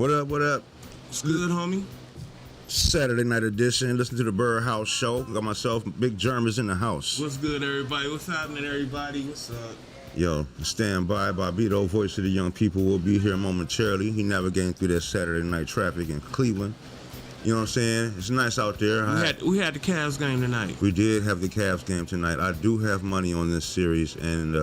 What up, what up? It's good, homie. Saturday night edition. Listen to the BirdHouse Show. Got myself, Big Germ is in the house. What's good, everybody? What's happening, everybody? What's up? Yo, stand by. Bobito, voice of the young people, will be here momentarily. He navigating through that Saturday night traffic in Cleveland. You know what I'm saying? It's nice out there. We had the Cavs game tonight. We did have the Cavs game tonight. I do have money on this series, and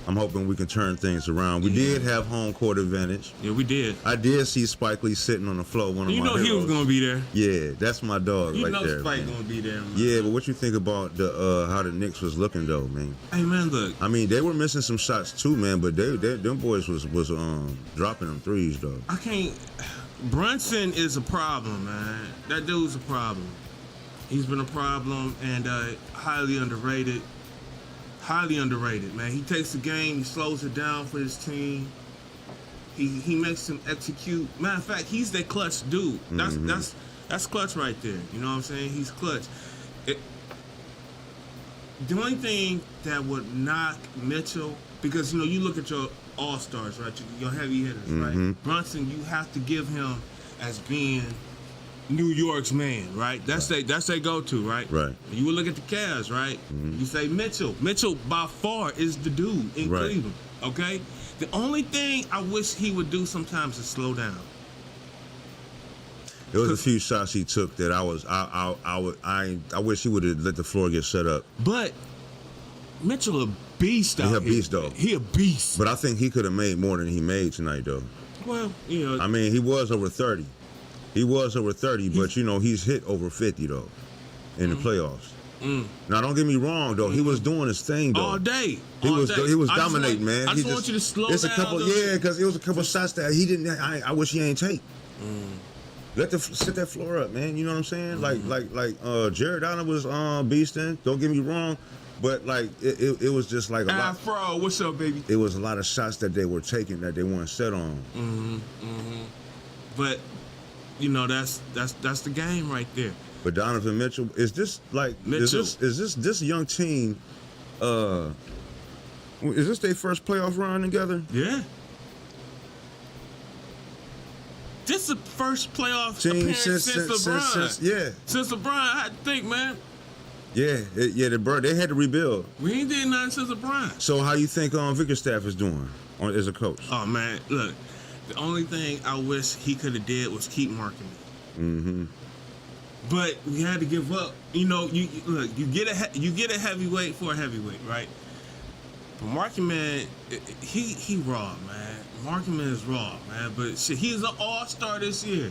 I'm hoping we can turn things around. We did have home court advantage. Yeah, we did. I did see Spike Lee sitting on the floor. One of my heroes. He was gonna be there. Yeah, that's my dog right there. You know Spike gonna be there, man. Yeah, but what you think about the how the Knicks was looking though, man? Hey, man, look. I mean, they were missing some shots too, man. But them boys was dropping them threes though. I can't. Brunson is a problem, man. That dude's a problem. He's been a problem and highly underrated. Highly underrated, man. He takes the game, he slows it down for his team. He makes them execute. Matter of fact, he's that clutch dude. That's clutch right there. You know what I'm saying? He's clutch. The only thing that would knock Mitchell, because you look at your all-stars, right? Your heavy hitters, right? Brunson, you have to give him as being New York's man, right? That's their go-to, right? Right. You would look at the Cavs, right? You say Mitchell. Mitchell by far is the dude in Cleveland. Okay. The only thing I wish he would do sometimes is slow down. There was a few shots he took that I wish he would have let the floor get set up. But Mitchell a beast out here. He a beast though. He a beast. But I think he could have made more than he made tonight though. Well, I mean, he was over 30. He was over 30, but he's hit over 50 though in the playoffs. Now don't get me wrong though, he was doing his thing though. All day. He was dominating, man. I just want you to slow down. Because it was a couple shots that he didn't. I wish he ain't take. Set that floor up, man. You know what I'm saying? Like Jared Allen was beasting. Don't get me wrong, but like it was just like a lot. Afro, what's up, baby? It was a lot of shots that they were taking that they weren't set on. But that's the game right there. But Donovan Mitchell, is this like Mitchell? Is this young team? Is this their first playoff run together? Yeah. This is the first playoff appearance since LeBron. Since LeBron, I had to think, man. Yeah, they had to rebuild. We ain't did nothing since LeBron. So how you think Bickerstaff is doing as a coach? Oh man, look, the only thing I wish he could have did was keep marking me. But we had to give up. You get a heavyweight for a heavyweight, right? But Marky Man, he raw, man. Marky Man is raw, man. But shit, he's an all-star this year.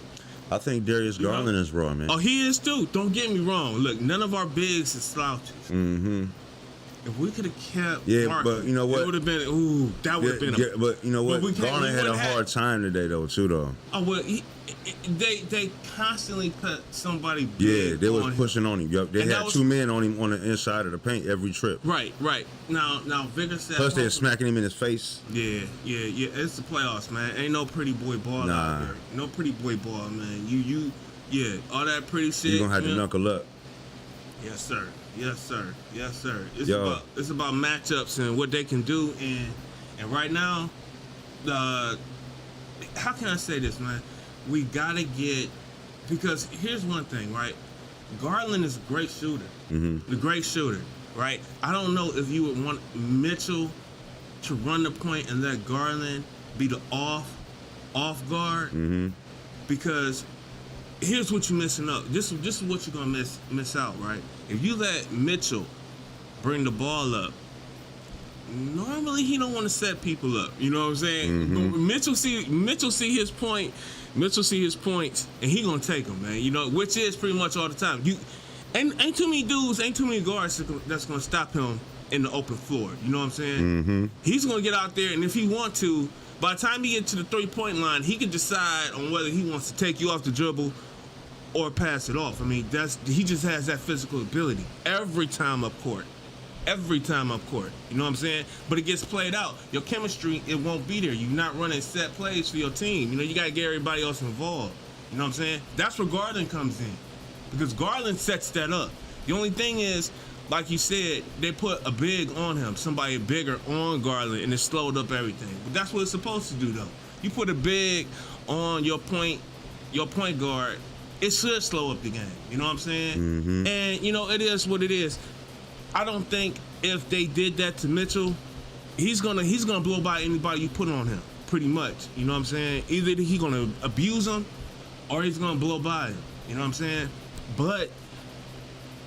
I think Darius Garland is raw, man. Oh, he is too. Don't get me wrong. Look, none of our bigs is slouches. If we could have kept Marky, but you know what? It would have been, that would have been but you know what? Garland had a hard time today, though, too, though. Oh, well, they constantly put somebody big they was pushing on him. They had two men on him on the inside of the paint every trip. Right. Now Bickerstaff. Plus, they're smacking him in his face. Yeah. It's the playoffs, man. Ain't no pretty boy ball out there. No pretty boy ball, man. All that pretty shit. You're going to have to knuckle up. Yes, sir. It's about matchups and what they can do. And right now, how can I say this, man? We gotta get, because here's one thing, right? Garland is a great shooter, the great shooter, right? I don't know if you would want Mitchell to run the point and let Garland be the off guard, because here's what you're missing up. This is what you're gonna miss out, right? If you let Mitchell bring the ball up, normally he don't want to set people up. You know what I'm saying? But Mitchell see his point. Mitchell see his points, and he gonna take them, man. Which is pretty much all the time. Ain't too many dudes, ain't too many guards that's gonna stop him in the open floor. You know what I'm saying? He's gonna get out there, and if he want to, by the time he get to the 3-point line, he can decide on whether he wants to take you off the dribble or pass it off. I mean, he just has that physical ability every time up court. Every time up court, you know what I'm saying? But it gets played out. Your chemistry, it won't be there. You're not running set plays for your team. You got to get everybody else involved. You know what I'm saying? That's where Garland comes in, because Garland sets that up. The only thing is, like you said, they put a big on him, somebody bigger on Garland, and it slowed up everything. But that's what it's supposed to do, though. You put a big on your point guard, it should slow up the game. You know what I'm saying? Mm-hmm. And it is what it is. I don't think if they did that to Mitchell, he's gonna blow by anybody you put on him. Pretty much. You know what I'm saying? Either he's gonna abuse him or he's gonna blow by him. You know what I'm saying? But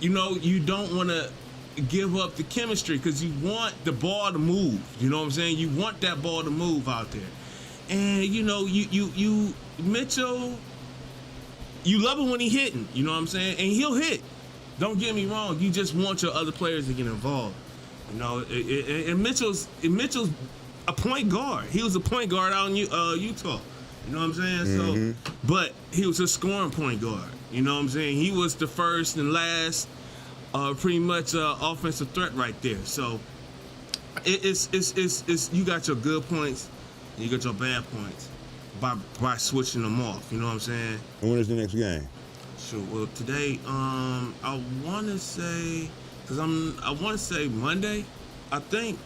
you don't want to give up the chemistry because you want the ball to move. You know what I'm saying? You want that ball to move out there. And you Mitchell, you love him when he's hitting. You know what I'm saying? And he'll hit. Don't get me wrong. You just want your other players to get involved. And Mitchell's a point guard. He was a point guard out in Utah. You know what I'm saying? Mm-hmm. So, but he was a scoring point guard. You know what I'm saying? He was the first and last, pretty much offensive threat right there. So, it's you got your good points, and you got your bad points by switching them off. You know what I'm saying? And when is the next game? Sure. Well, today, I want to say, Monday, I think,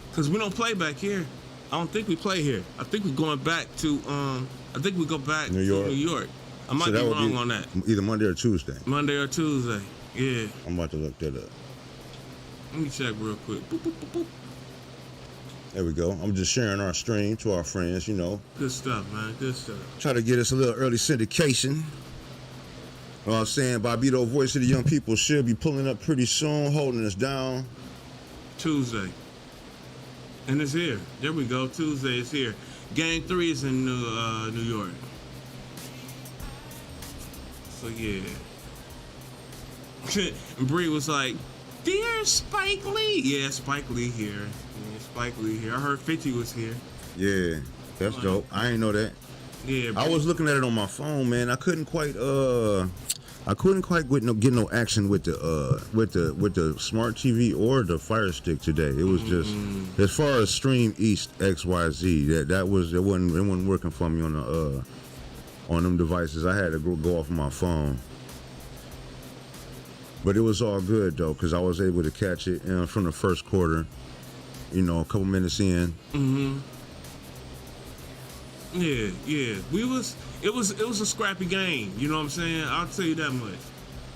because we don't play back here. I don't think we play here. I think we're going back to, I think we go back New York. to New York. I might be wrong on that. Either Monday or Tuesday. Monday or Tuesday. Yeah. I'm about to look that up. Let me check real quick. Boop, boop, boop, boop. There we go. I'm just sharing our stream to our friends, Good stuff, man. Good stuff. Try to get us a little early syndication. You know what I'm saying? Bobito, Voice of the Young People, should be pulling up pretty soon, holding us down. Tuesday. And it's here. There we go. Tuesday is here. Game 3 is in New York. So, yeah. And Bree was like, "Dear Spike Lee." Yeah, Spike Lee here. Yeah, Spike Lee here. I heard 50 was here. Yeah, that's dope. I ain't know that. Yeah, I was looking at it on my phone, man. I couldn't quite get no action with the smart TV or the Fire Stick today. It was just as far as Stream East XYZ, it wasn't working for me on them devices. I had to go off my phone. But it was all good though, because I was able to catch it from the first quarter. A couple minutes in. Mm-hmm. Yeah. It was a scrappy game. You know what I'm saying? I'll tell you that much.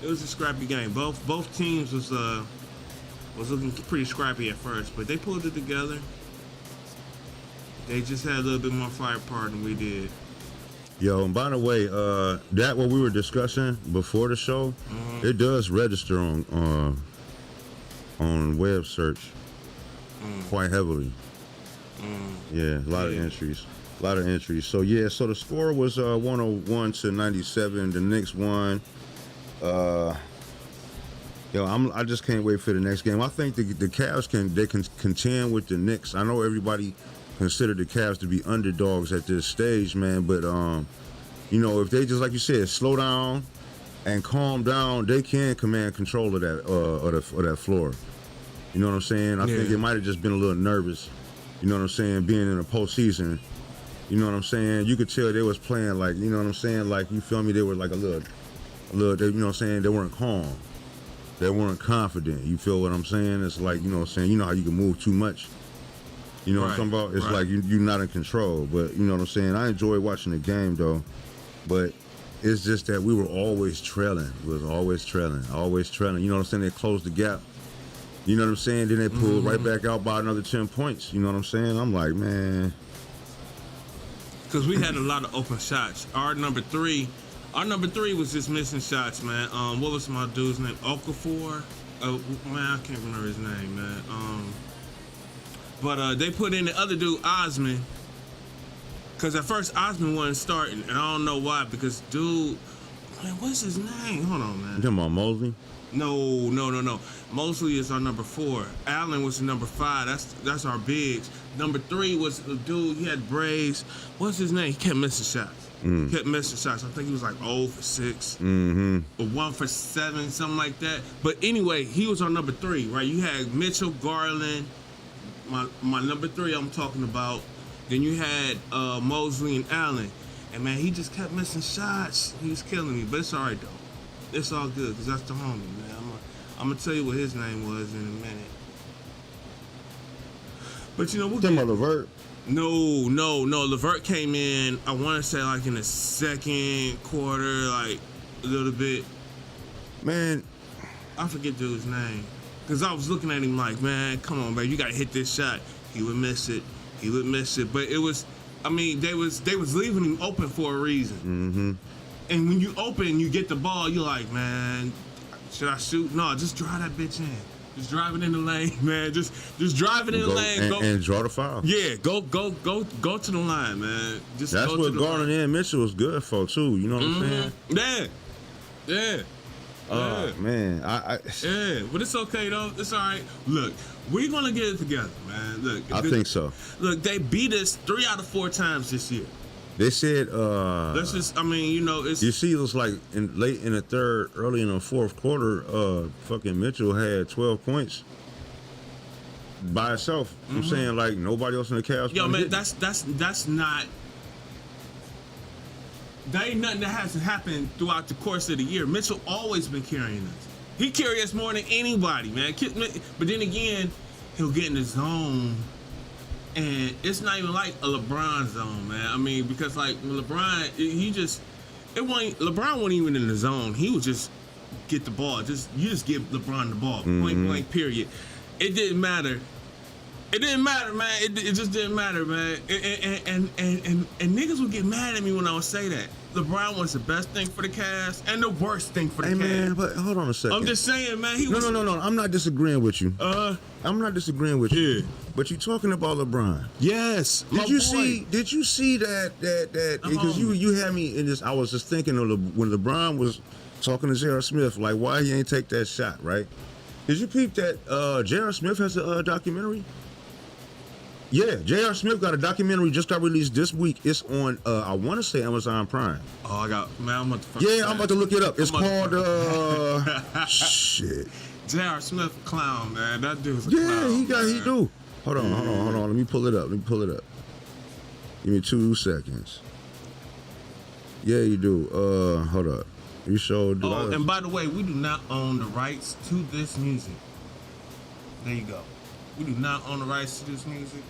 It was a scrappy game. Both teams was looking pretty scrappy at first, but they pulled it together. They just had a little bit more firepower than we did. Yo, and by the way, that what we were discussing before the show, it does register on web search quite heavily. Yeah, a lot of entries. So yeah, so the score was 101 to 97. The Knicks won. I just can't wait for the next game. I think the Cavs can contend with the Knicks. I know everybody consider the Cavs to be underdogs at this stage, man. But if they just, like you said, slow down and calm down, they can command control of that or that floor. You know what I'm saying? I think it might have just been a little nervous. You know what I'm saying? Being in the postseason. You know what I'm saying? You could tell they was playing like, you know what I'm saying? Like, you feel me? They were like a little, you know what I'm saying? They weren't calm. They weren't confident. You feel what I'm saying? It's like, you know what I'm saying? You know how you can move too much? You know what I'm talking about? It's like you're not in control. But you know what I'm saying? I enjoy watching the game, though. But it's just that we were always trailing. We was always trailing. You know what I'm saying? They closed the gap. You know what I'm saying? Then they pulled right back out by another 10 points. You know what I'm saying? I'm like, man. Because we had a lot of open shots. Our number three was just missing shots, man. What was my dude's name? Okafor? Man, I can't remember his name, man. But they put in the other dude, Osman. Because at first Osman wasn't starting, and I don't know why. Because dude, man, what's his name? Hold on, man. You talking about Mosley? No. Mosley is our number 4. Allen was the number 5. That's our bigs. Number 3 was a dude. He had braids. What's his name? He kept missing shots. I think he was like 0 for 6 or 1 for 7, something like that. But anyway, he was our number 3, right? You had Mitchell, Garland, my number 3 I'm talking about. Then you had Mosley and Allen. And man, he just kept missing shots. He was killing me. But it's all right though. It's all good because that's the homie, man. I'm gonna tell you what his name was in a minute. But you know, we'll talking about LeVert. No. Levert came in, I want to say like in the second quarter, like a little bit. Man, I forget dude's name. Because I was looking at him like, man, come on, man, you got to hit this shot. He would miss it. But it was, I mean, they was leaving him open for a reason. mm-hmm. And when you open, you get the ball, you're like, man, should I shoot? No, just drive that bitch in. Just drive it in the lane, man. Just drive it in the lane. And draw the foul. Yeah, go to the line, man. That's what Garland and Mitchell was good for too. You know what I'm saying? Yeah. Oh man, yeah, but it's okay though. It's all right. Look, we're gonna get it together, man. Look, I think so. Look, they beat us 3 out of 4 times this year. They said, let's just, I mean, you know, it's. You see, it was like late in the third, early in the fourth quarter. Fucking Mitchell had 12 points by himself. I'm saying, like, nobody else in the Cavs. Yo, man, that's not. That ain't nothing that hasn't happened throughout the course of the year. Mitchell always been carrying us. He carries us more than anybody, man. But then again, he'll get in the zone. And it's not even like a LeBron zone, man. I mean, because like LeBron, LeBron wasn't even in the zone. He would just get the ball. You just give LeBron the ball. Point blank, period. It didn't matter. It didn't matter, man. It just didn't matter, man. And niggas would get mad at me when I would say that. LeBron was the best thing for the Cavs and the worst thing for the Cavs. Hey, man, but hold on a second. I'm just saying, man. No. I'm not disagreeing with you. I'm not disagreeing with you. Yeah. But you talking about LeBron? Yes. Did you see that? Because you had me in this. I was just thinking of when LeBron was talking to J.R. Smith, like why he ain't take that shot, right? Did you peep that J.R. Smith has a documentary? Yeah, J.R. Smith got a documentary just got released this week. It's on I want to say Amazon Prime. Oh, I'm about to look it up. It's called shit. J.R. Smith clown, man. That dude's a clown. He do. Hold on. Let me pull it up. Give me 2 seconds. Yeah, you do. Hold up. You sure do. Oh, and by the way, we do not own the rights to this music. There you go. We do not own the rights to this music.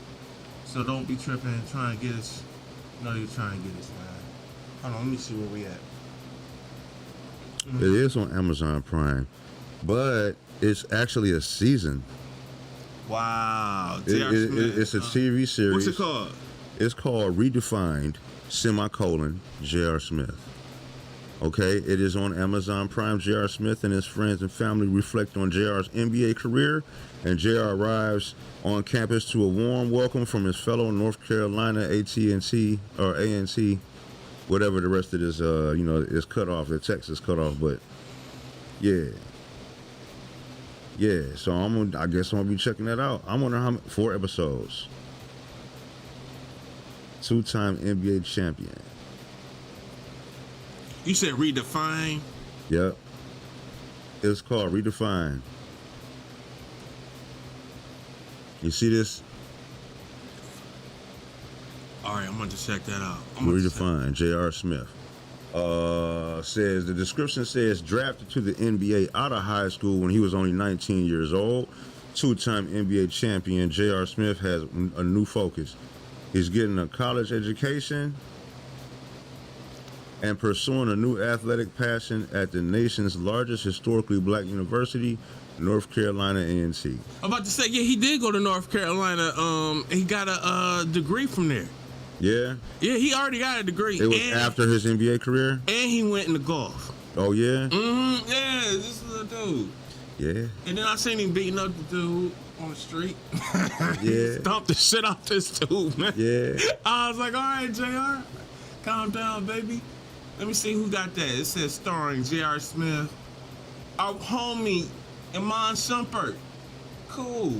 So don't be tripping and trying to get us. No, you're trying to get us, man. Hold on, let me see where we at. It is on Amazon Prime, but it's actually a season. Wow. It's a TV series. What's it called? It's called Redefined, J.R. Smith. Okay, it is on Amazon Prime. J.R. Smith and his friends and family reflect on J.R.'s NBA career, and J.R. arrives on campus to a warm welcome from his fellow North Carolina AT&T or A&T, whatever the rest of this, is cut off. The text is cut off, but yeah. So I guess I'm gonna be checking that out. I wonder how 4 episodes. 2-time NBA champion. You said Redefine? Yep. It's called Redefine. You see this? All right, I'm going to check that out. Redefine, J.R. Smith. Says, the description says, drafted to the NBA out of high school when he was only 19 years old. 2-time NBA champion, J.R. Smith has a new focus. He's getting a college education and pursuing a new athletic passion at the nation's largest historically black university, North Carolina A&T. I'm about to say, yeah, he did go to North Carolina. He got a degree from there. Yeah? Yeah, he already got a degree. It was after his NBA career? And he went into golf. Oh, yeah? Mm-hmm. Yeah, this is a dude. Yeah. And then I seen him beating up the dude on the street. Yeah. He stomped the shit out this dude, man. Yeah. I was like, all right, JR, calm down, baby. Let me see who got that. It says starring J.R. Smith, our homie, Iman Shumpert. Cool.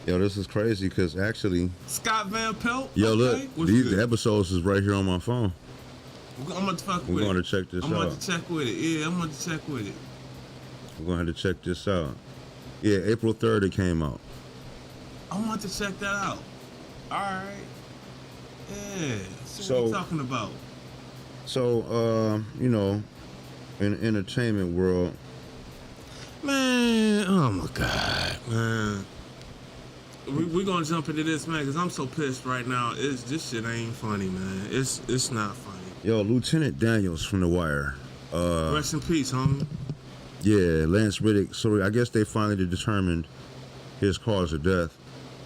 Yo, this is crazy because actually... Scott Van Pelt. Yo, okay. Look, the episodes is right here on my phone. I'm going to fuck with it. We're going to check this out. I'm going to check with it. Yeah, I'm going to check with it. We're going to have to check this out. Yeah, April 3rd it came out. I'm going to check that out. All right. Yeah. See what you're talking about. So, in the entertainment world, man, oh my God, man. we're gonna jump into this, man, because I'm so pissed right now. This shit ain't funny, man. It's not funny. Yo, Lieutenant Daniels from The Wire. Rest in peace, homie. Yeah, Lance Riddick. So I guess they finally determined his cause of death,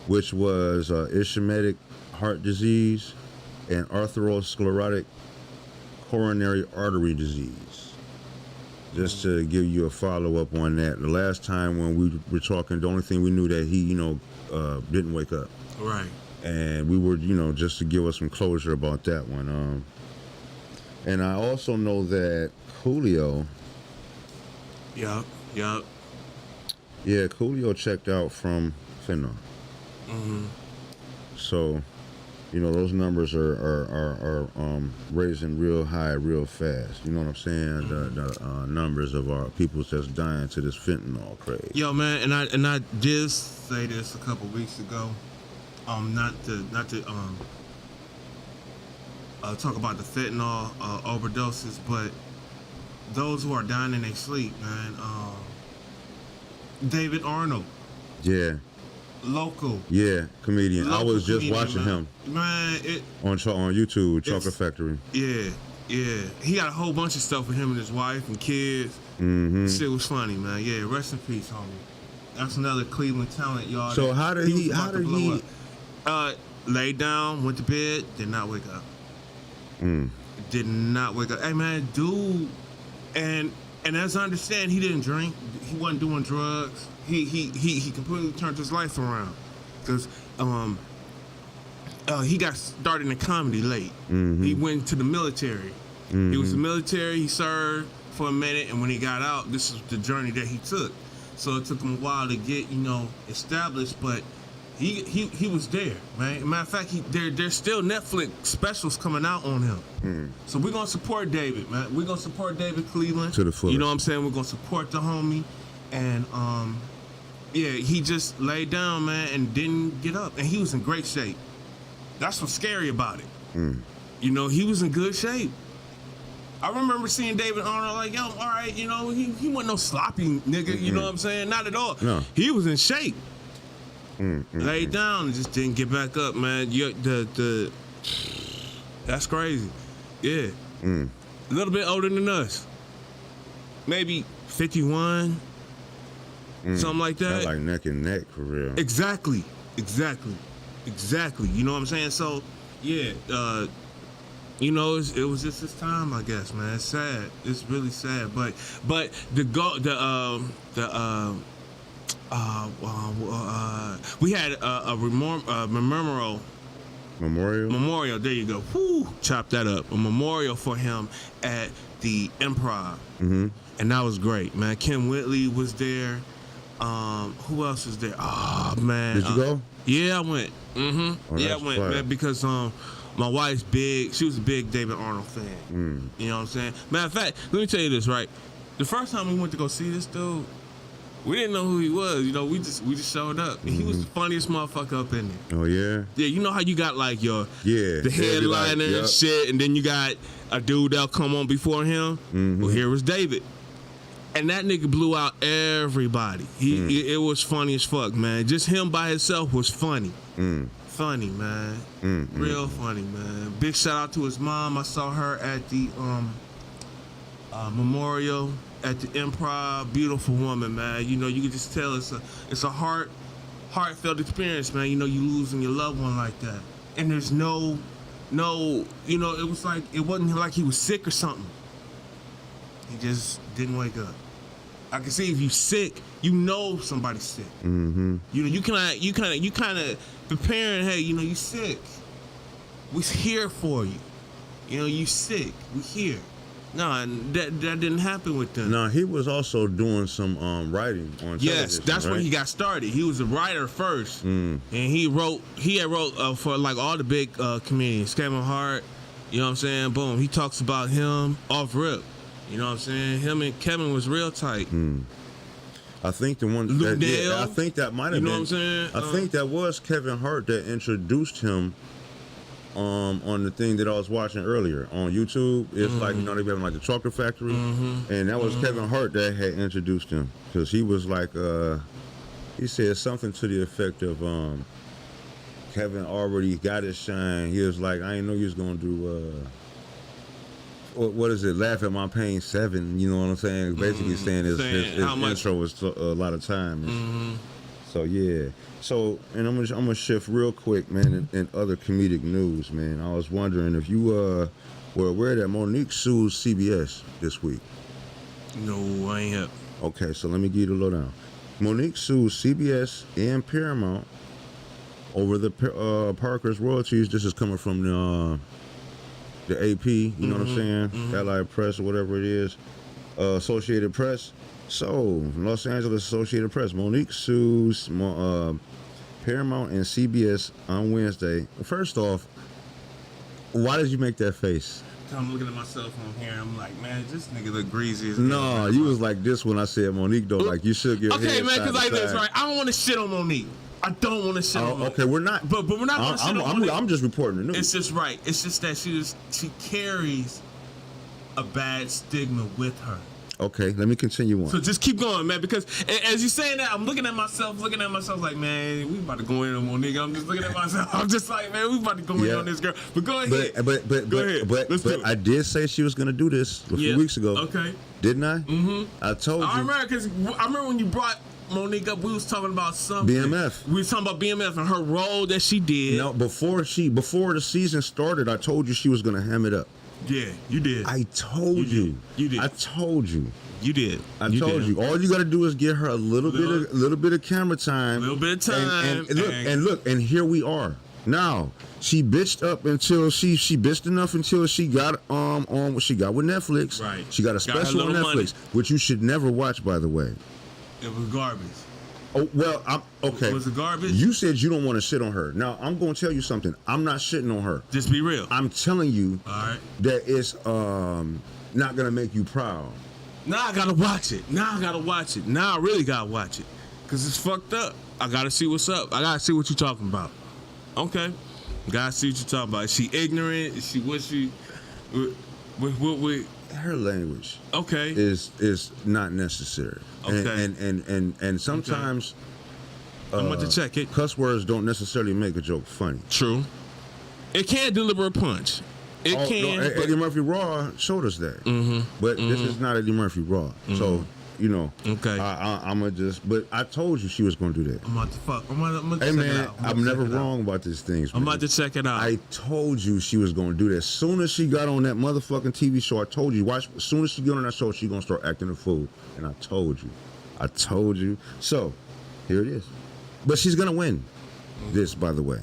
which was ischemic heart disease and atherosclerotic coronary artery disease. Just to give you a follow-up on that. The last time when we were talking, the only thing we knew that he, didn't wake up. Right. And we were, just to give us some closure about that one. And I also know that Coolio. Yup. Yeah, Coolio checked out from fentanyl. So, those numbers are raising real high, real fast. You know what I'm saying? The numbers of our people that's dying to this fentanyl craze. Yo, man, and I did say this a couple weeks ago. Not to talk about the fentanyl overdoses, but those who are dying in their sleep, man. David Arnold. Yeah. Local. Yeah, comedian. I was just comedian, watching man. him. Man, on YouTube, Chocolate Factory. Yeah. He got a whole bunch of stuff with him and his wife and kids. Shit was funny, man. Yeah, rest in peace, homie. That's another Cleveland talent, y'all. So how did he laid down, went to bed, did not wake up. Did not wake up. Hey, man, dude. And as I understand, he didn't drink. He wasn't doing drugs. He completely turned his life around because he got started in comedy late. He went to the military. He was in the military. He served for a minute, and when he got out, this is the journey that he took. So it took him a while to get established, but he was there, man. Matter of fact, there's still Netflix specials coming out on him. So we're gonna support David, man. We're gonna support David Cleveland to the fullest. You know what I'm saying? We're gonna support the homie, and he just laid down, man, and didn't get up, and he was in great shape. That's what's scary about it. He was in good shape. I remember seeing David Arnold like, yo, all right, he wasn't no sloppy nigga, you know what I'm saying? Not at all. No. He was in shape. Laid down and just didn't get back up, man. That's crazy. Yeah. A little bit older than us. Maybe 51. Something like that. That's like neck and neck for real. Exactly. You know what I'm saying? So, yeah, it was just this time, I guess, man. It's sad. It's really sad. But we had a memorial. Memorial. There you go. Whoo, chop that up. A memorial for him at the Improv, and that was great, man. Kim Whitley was there. Who else was there? Oh man, did you go? Yeah, I went. Oh, yeah, I went, man, because my wife's big. She was a big David Arnold fan. You know what I'm saying? Matter of fact, let me tell you this, right? The first time we went to go see this dude, we didn't know who he was. We just showed up. And he was the funniest motherfucker up in there. Oh yeah. Yeah, you know how you got like the headliner and shit, and then you got a dude that'll come on before him. Well, here was David. And that nigga blew out everybody. It was funny as fuck, man. Just him by himself was funny. Funny, man. Real funny, man. Big shout out to his mom. I saw her at the memorial at the Improv. Beautiful woman, man. You can just tell it's a heartfelt experience, man. You losing your loved one like that. And there's no, it was like, it wasn't like he was sick or something. He just didn't wake up. I can see if you sick, somebody's sick. You kind of preparing. Hey, you sick. We here for you. You sick. We here. No, and that didn't happen with them. No, he was also doing some writing on television. Yes, that's right? where he got started. He was a writer first, and he had wrote for like all the big comedians. Kevin Hart, you know what I'm saying? Boom, he talks about him off rip. You know what I'm saying? Him and Kevin was real tight. I think the one I think that might have been. You know what I'm saying? I think that was Kevin Hart that introduced him on the thing that I was watching earlier on YouTube. It's like, they have like the Chocolate Factory, and that was Kevin Hart that had introduced him, because he was like He said something to the effect of Kevin already got his shine. He was like, I didn't know you was gonna do what is it? Laugh at my pain 7. You know what I'm saying? Basically saying his intro was a lot of time. So yeah. So and I'm gonna shift real quick, man. In other comedic news, man, I was wondering if you were aware that Monique sued CBS this week. No, I ain't up. Okay, so let me give you the lowdown. Monique sued CBS and Paramount over the Parker's royalties. This is coming from the AP, you know what I'm saying? Allied Press or whatever it is, Associated Press. So, Los Angeles Associated Press. Monique sues Paramount and CBS on Wednesday. First off, why did you make that face? I'm looking at myself on here and I'm like, man, this nigga look greasy as No, you was like this when I said Monique, though. Like, you should get okay, man, because like this, right? I don't want to shit on Monique. I don't want to shit on Monique. Okay, we're not. But we're not going to shit on Monique. I'm just reporting the news. It's just right. It's just that she carries a bad stigma with her. Okay, let me continue on. So just keep going, man, because as you saying that, I'm looking at myself like, man, we about to go in on Monique. I'm just looking at myself. I'm just like, man, we about to go in on this girl. But go ahead. But I did say she was going to do this a few weeks ago. Okay. Didn't I? Mm-hmm. I told you. I remember when you brought Monique up, we was talking about something. BMF. We was talking about BMF and her role that she did. No, before the season started, I told you she was going to ham it up. Yeah, you did. I told you. You did. I told you. You did. I told you. All you got to do is get her a little bit of camera time. A little bit of time. And look, and here we are. Now, she bitched up until she bitched enough until she got on what she got with Netflix. Right. She got a special on Netflix, money, which you should never watch, by the way. It was garbage. Oh, well, okay. Was it garbage? You said you don't want to shit on her. Now, I'm going to tell you something. I'm not shitting on her. Just be real. I'm telling you that it's not going to make you proud. Now I got to watch it. Now I really got to watch it. Because it's fucked up. I got to see what's up. I got to see what you're talking about. Okay. Got to see what you're talking about. Is she ignorant? Is she what she... What her language is not necessary. Okay. And sometimes I'm going to check it. Cuss words don't necessarily make a joke funny. True. It can deliver a punch. It can. No, Eddie Murphy Raw showed us that. But this is not Eddie Murphy Raw. So, you know. Okay. I'm going to just... But I told you she was going to do that. I'm about to fuck. I'm about to hey, check man, it out. I'm never wrong about these things. I'm about to check it out. I told you she was going to do that. As soon as she got on that motherfucking TV show, I told you. Watch. As soon as she got on that show, she's going to start acting a fool. And I told you. So, here it is. But she's going to win this, by the way.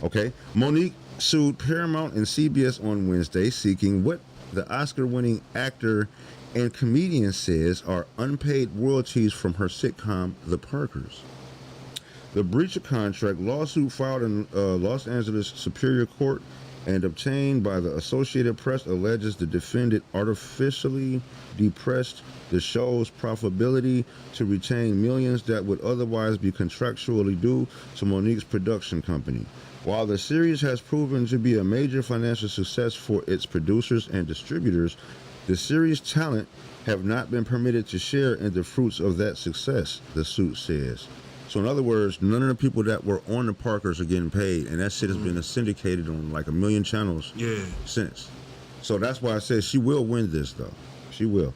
Okay? Monique sued Paramount and CBS on Wednesday, seeking what the Oscar-winning actor and comedian says are unpaid royalties from her sitcom, The Parkers. The breach of contract lawsuit filed in Los Angeles Superior Court and obtained by the Associated Press alleges the defendant artificially depressed the show's profitability to retain millions that would otherwise be contractually due to Monique's production company. While the series has proven to be a major financial success for its producers and distributors, the series' talent have not been permitted to share in the fruits of that success, the suit says. So in other words, none of the people that were on the Parkers are getting paid, and that shit has been syndicated on like 1 million channels since. So that's why I said she will win this, though. She will.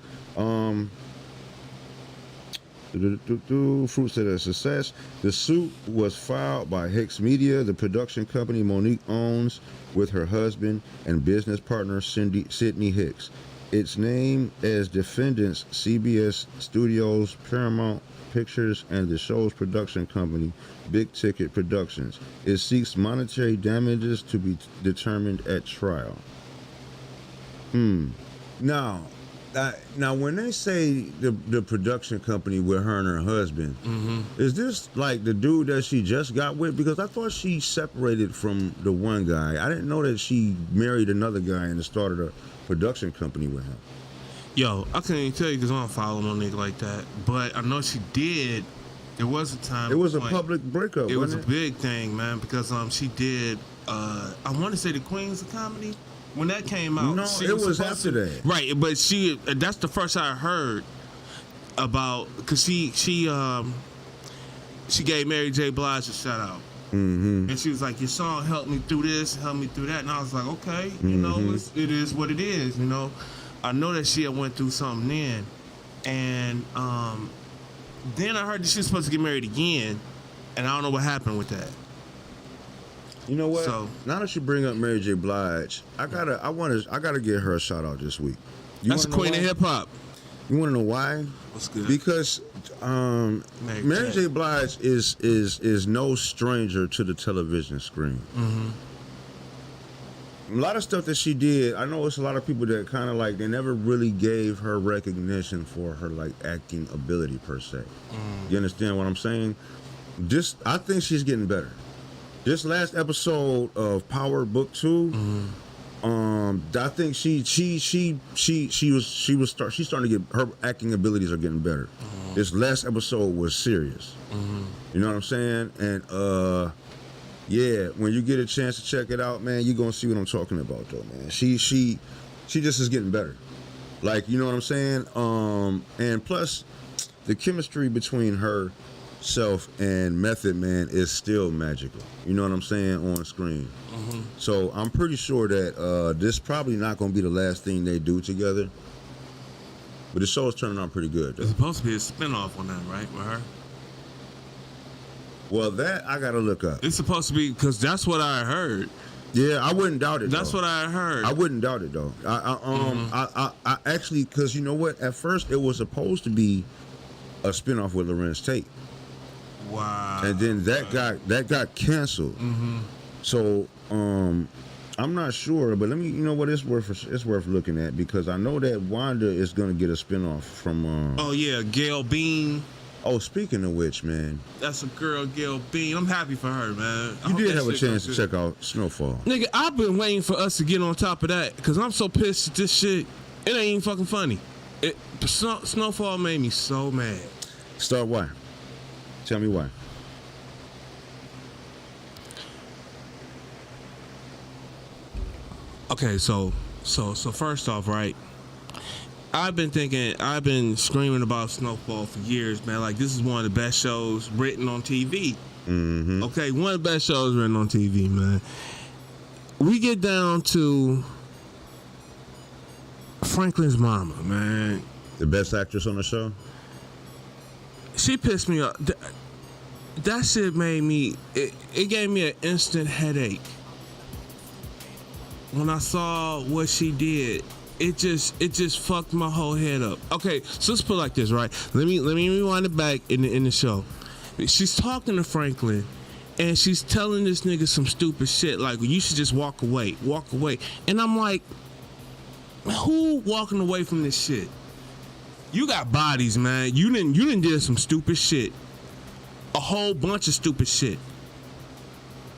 Fruits of the success. The suit was filed by Hicks Media, the production company Monique owns, with her husband and business partner Sydney Hicks. Its name as defendants CBS Studios, Paramount Pictures, and the show's production company, Big Ticket Productions. It seeks monetary damages to be determined at trial. Now, when they say the production company with her and her husband, is this like the dude that she just got with? Because I thought she separated from the one guy. I didn't know that she married another guy and started a production company with him. Yo, I can't even tell you because I don't follow no nigga like that. But I know she did. There was a time. It was a public breakup. It was a big thing, man, because she did. I want to say the Queens of Comedy. When that came out, no, it was after that. Right, but that's the first I heard about, because she she gave Mary J. Blige a shout out. Mm-hmm. And she was like, your song helped me through this, helped me through that. And I was like, okay, you know, it is what it is, you know. I know that she had went through something then. And then I heard that she was supposed to get married again, and I don't know what happened with that. You know what? So, now that you bring up Mary J. Blige, I gotta give her a shout out this week. That's the queen of hip hop. You want to know why? What's good? Because Mary J. Blige is no stranger to the television screen. Mm-hmm. A lot of stuff that she did, I know it's a lot of people that kind of like, they never really gave her recognition for her like acting ability per se. You understand what I'm saying? I think she's getting better. This last episode of Power Book 2, I think she's starting to get, her acting abilities are getting better. This last episode was serious. You know what I'm saying? And yeah, when you get a chance to check it out, man, you're gonna see what I'm talking about, though, man. She just is getting better. Like, you know what I'm saying? And plus, the chemistry between herself and Method Man is still magical. You know what I'm saying? On screen. So I'm pretty sure that this probably not gonna be the last thing they do together. But the show is turning out pretty good, though. It's supposed to be a spinoff on that, right, with her? Well, that I gotta look up. It's supposed to be, because that's what I heard. Yeah, I wouldn't doubt it. That's what I heard. I wouldn't doubt it though. I actually, because you know what? At first, it was supposed to be a spinoff with Lorenz Tate. Wow. And then that got canceled. So I'm not sure, but let me. You know what? It's worth looking at, because I know that Wanda is gonna get a spinoff from. Oh yeah, Gail Bean. Oh, speaking of which, man. That's a girl, Gail Bean. I'm happy for her, man. You did have a chance to check out Snowfall. Nigga, I've been waiting for us to get on top of that, because I'm so pissed at this shit. It ain't even fucking funny. Snowfall made me so mad. Start why? Tell me why. Okay, so first off, right? I've been screaming about Snowfall for years, man. Like, this is one of the best shows written on TV. Okay, one of the best shows written on TV, man. We get down to Franklin's mama, man. The best actress on the show? She pissed me off. That shit made me, it gave me an instant headache. When I saw what she did, it just fucked my whole head up. Okay, so let's put it like this, right? Let me rewind it back in the show. She's talking to Franklin, and she's telling this nigga some stupid shit like, you should just walk away. And I'm like, who walking away from this shit? You got bodies, man. You didn't did some stupid shit. A whole bunch of stupid shit.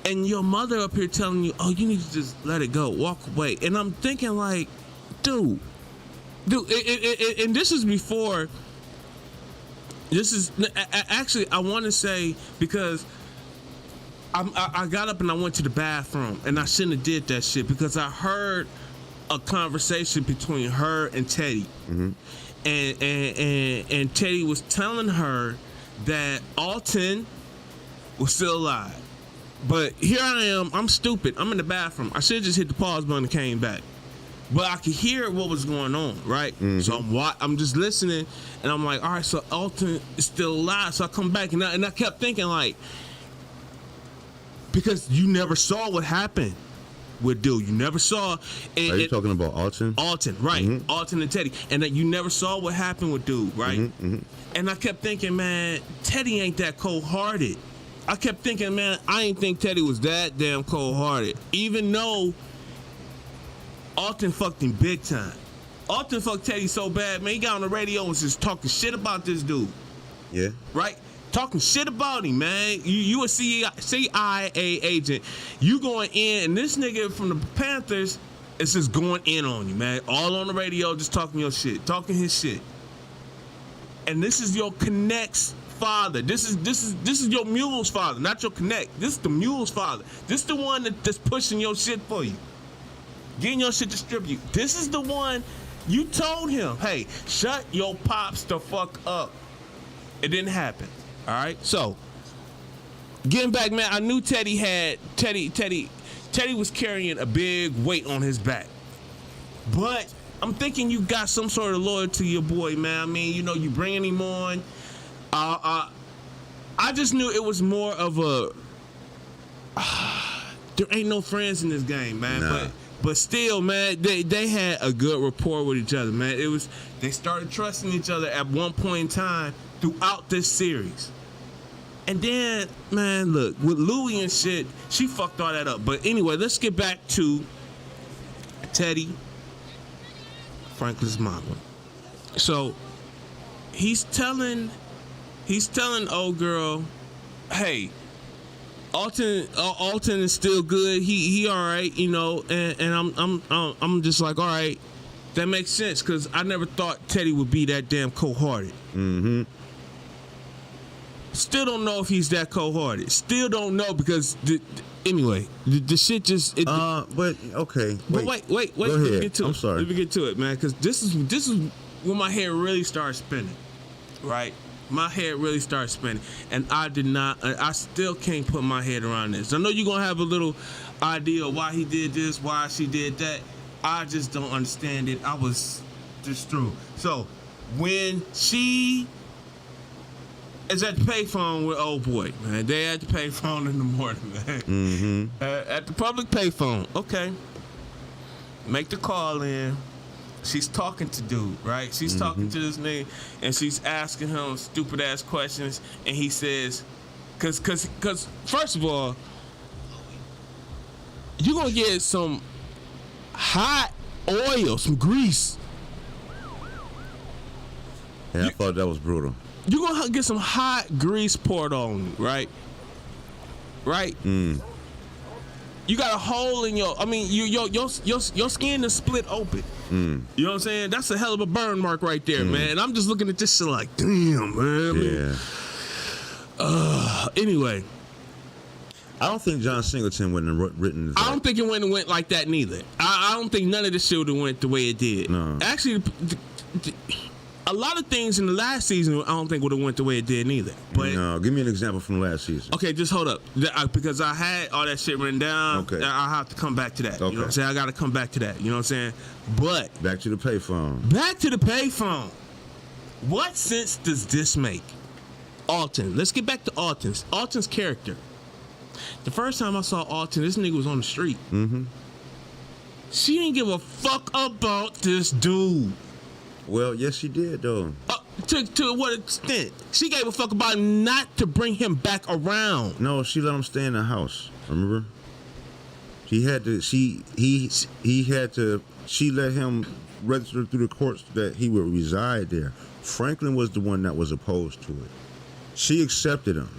And your mother up here telling you, oh, you need to just let it go, walk away. And I'm thinking like, dude, and this is before, actually, I want to say, because I got up and I went to the bathroom, and I shouldn't have did that shit, because I heard a conversation between her and Teddy. And Teddy was telling her that Alton was still alive. But here I am, I'm stupid, I'm in the bathroom. I should have just hit the pause button and came back. But I could hear what was going on, right? So I'm just listening, and I'm like, all right, so Alton is still alive. So I come back, and I kept thinking, like, because you never saw what happened with dude. You never saw. Are you talking about Alton? Alton, right. Alton and Teddy. And that you never saw what happened with dude, right? And I kept thinking, man, Teddy ain't that cold-hearted. I kept thinking, man, I ain't think Teddy was that damn cold-hearted. Even though Alton fucked him big time. Alton fucked Teddy so bad, man, he got on the radio and was just talking shit about this dude. Yeah. Right? Talking shit about him, man. You a CIA agent. You going in, and this nigga from the Panthers is just going in on you, man. All on the radio, just talking your shit. Talking his shit. And this is your Connect's father. This is your mule's father, not your Connect. This is the mule's father. This is the one that's pushing your shit for you. Getting your shit distributed. This is the one you told him, hey, shut your pops the fuck up. It didn't happen. All right? So, getting back, man, I knew Teddy was carrying a big weight on his back. But I'm thinking you got some sort of loyalty to your boy, man. I mean, you bringing him on. I just knew it was more of a there ain't no friends in this game, man. Nah. But still, man, they had a good rapport with each other, man. They started trusting each other at one point in time throughout this series. And then, man, look, with Louie and shit, she fucked all that up. But anyway, let's get back to Teddy, Franklin's mama. So he's telling old girl, hey, Alton is still good. He all right, and I'm just like, all right, that makes sense, because I never thought Teddy would be that damn cold-hearted. Mm-hmm. Still don't know if he's that cold-hearted. Still don't know, because anyway, the shit just. But okay. Wait. Go Let me ahead. get to I'm it. sorry. Let me get to it, man, because this is when my head really started spinning, right? My head really started spinning, and I still can't put my head around this. I know you're gonna have a little idea of why he did this, why she did that. I just don't understand it. I was just through. So when she is at the payphone with old boy, man, they at the payphone in the morning, man. Mm-hmm. At the public payphone, okay. Make the call in. She's talking to dude, right? She's talking to this nigga, and she's asking him stupid ass questions, and he says, cause first of all, you're gonna get some hot oil, some grease. Yeah, I thought that was brutal. You're gonna get some hot grease poured on you, right? Right? Mm. You got a hole in your your skin is split open. Mm. You know what I'm saying? That's a hell of a burn mark right there, man. And I'm just looking at this shit like, damn, man. Yeah. Anyway. I don't think John Singleton wouldn't have written this. I don't think it went like that neither. I don't think none of this shit would have went the way it did. No. Actually, a lot of things in the last season I don't think would have went the way it did neither. But No, give me an example from last season. okay, just hold up. Because I had all that shit written down. Okay. I have to come back to that. Okay. You know what I'm saying? I got to come back to that. You know what I'm saying? But Back to the payphone. back to the payphone. What sense does this make? Alton. Let's get back to Alton's character. The first time I saw Alton, this nigga was on the street. Mm-hmm. She didn't give a fuck about this dude. Well, yes, she did though. To what extent? She gave a fuck about him not to bring him back around. No, she let him stay in the house. Remember? He had to. He had to. She let him register through the courts that he would reside there. Franklin was the one that was opposed to it. She accepted him.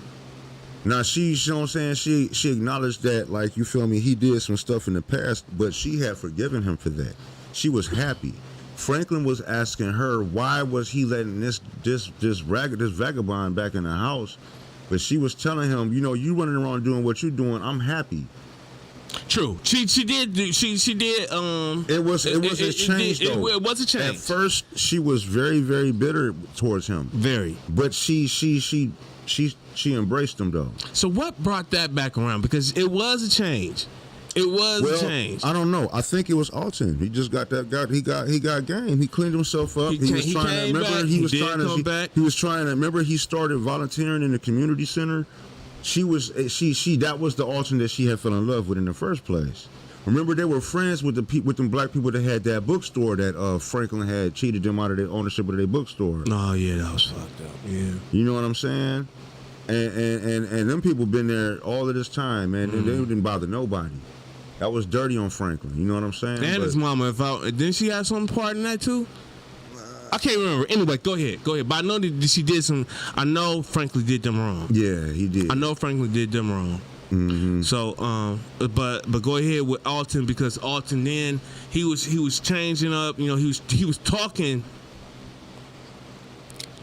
Now you know what I'm saying? She acknowledged that, like, you feel me, he did some stuff in the past, but she had forgiven him for that. She was happy. Franklin was asking her, why was he letting this vagabond back in the house? But she was telling him, you running around doing what you're doing, I'm happy. True. She did. It was a change though. It was a change. At first, she was very, very bitter towards him. Very. But she embraced him though. So what brought that back around? Because it was a change. It was a change. I don't know. I think it was Alton. He just got that. He got game. He cleaned himself up. He was trying to remember. He was trying to remember. He started volunteering in the community center. That was the Alton that she had fell in love with in the first place. Remember, they were friends with them black people that had that bookstore that Franklin had cheated them out of their ownership of their bookstore. Oh yeah, that was fucked up. Yeah. You know what I'm saying? And them people been there all of this time, man. And they didn't bother nobody. That was dirty on Franklin. You know what I'm saying? And his mama, didn't she have some part in that too? I can't remember. Anyway, go ahead. But I know that she did some. I know Franklin did them wrong. Yeah, he did. I know Franklin did them wrong. Mm-hmm. So, but go ahead with Alton, because Alton then he was changing up. He was talking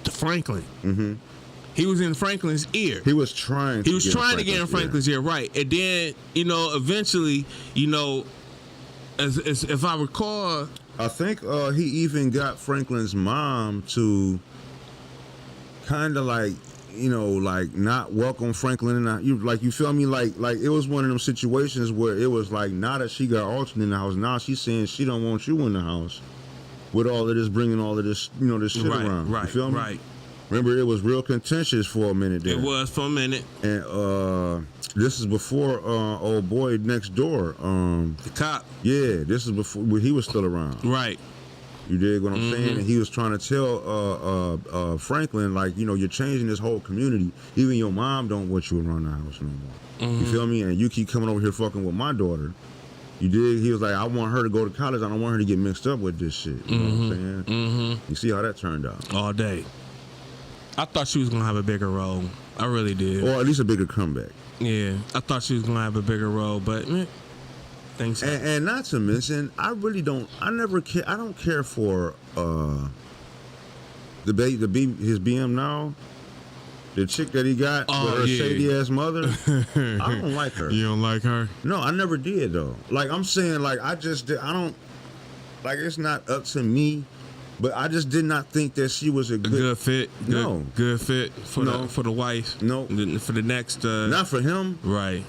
to Franklin. Mm-hmm. He was in Franklin's ear. He was trying to get in Franklin's ear, right? And then, eventually, as if I recall, I think he even got Franklin's mom to kind of like you know, like not welcome Franklin and you feel me, like it was one of them situations where it was like now that she got Alton in the house, now she's saying she don't want you in the house with all of this, bringing all of this, you know, this shit around. Right, you feel me? right. Remember, it was real contentious for a minute there. It was for a minute. And this is before old boy next door. The cop. Yeah, this is before he was still around. Right. You dig what I'm saying? And he was trying to tell Franklin, like, you know, you're changing this whole community. Even your mom don't want you around the house no more. You feel me? And you keep coming over here fucking with my daughter. You dig? He was like, I want her to go to college. I don't want her to get mixed up with this shit. You know what I'm saying? You see how that turned out? All day. I thought she was going to have a bigger role. I really did. Or at least a bigger comeback. Yeah. I thought she was going to have a bigger role, but things and not to mention, I don't care for his BM now. The chick that he got with her shady ass mother. I don't like her. You don't like her? No, I never did though. Like I'm saying, like I don't like it's not up to me. But I just did not think that she was a good fit. Good fit for the wife. No, for the next. Not for him. Right,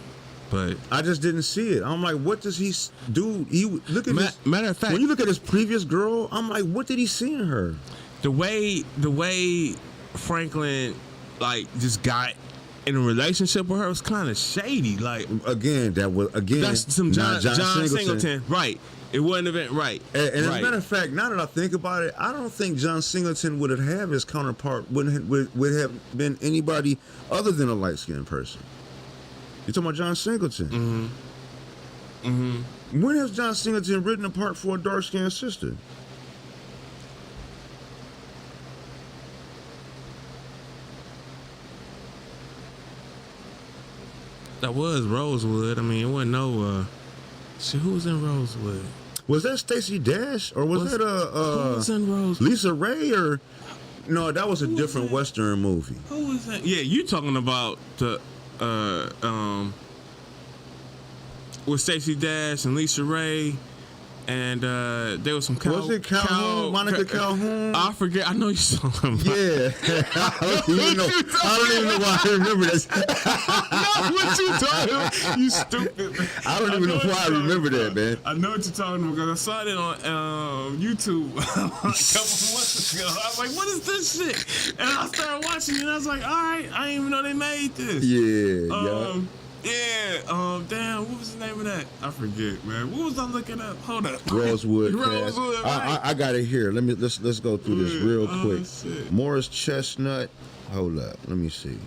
but I just didn't see it. I'm like, what does he do? Look at this. Matter of fact, when you look at his previous girl, I'm like, what did he see in her? The way Franklin like just got in a relationship with her was kind of shady. Like that's some John Singleton. Right. It wouldn't have been right. And as a matter of fact, now that I think about it, I don't think John Singleton would have his counterpart would have been anybody other than a light skinned person. You talking about John Singleton? When has John Singleton written a part for a dark skinned sister? That was Rosewood. I mean, it wasn't no. Who was in Rosewood? Was that Stacey Dash or was that who was in Rosewood? Lisa Ray or no? That was a different Western movie. Who was that? Yeah, you talking about the with Stacey Dash and Lisa Ray. And there was some Was it Calhoun? Monica Calhoun? I forget. I know you're talking about. Yeah. I don't even know why I remember this. What you talking about? You stupid. I don't even know why I remember that, man. I know what you're talking about because I saw it on YouTube a couple months ago. I was like, what is this shit? And I started watching it and I was like, all right, I didn't even know they made this. Yeah. Yeah, damn, what was the name of that? I forget, man. What was I looking up? Hold up. Rosewood. Rosewood, right. I got it here. Let's go through this real quick. Shit. Morris Chestnut. Hold up. Let me see.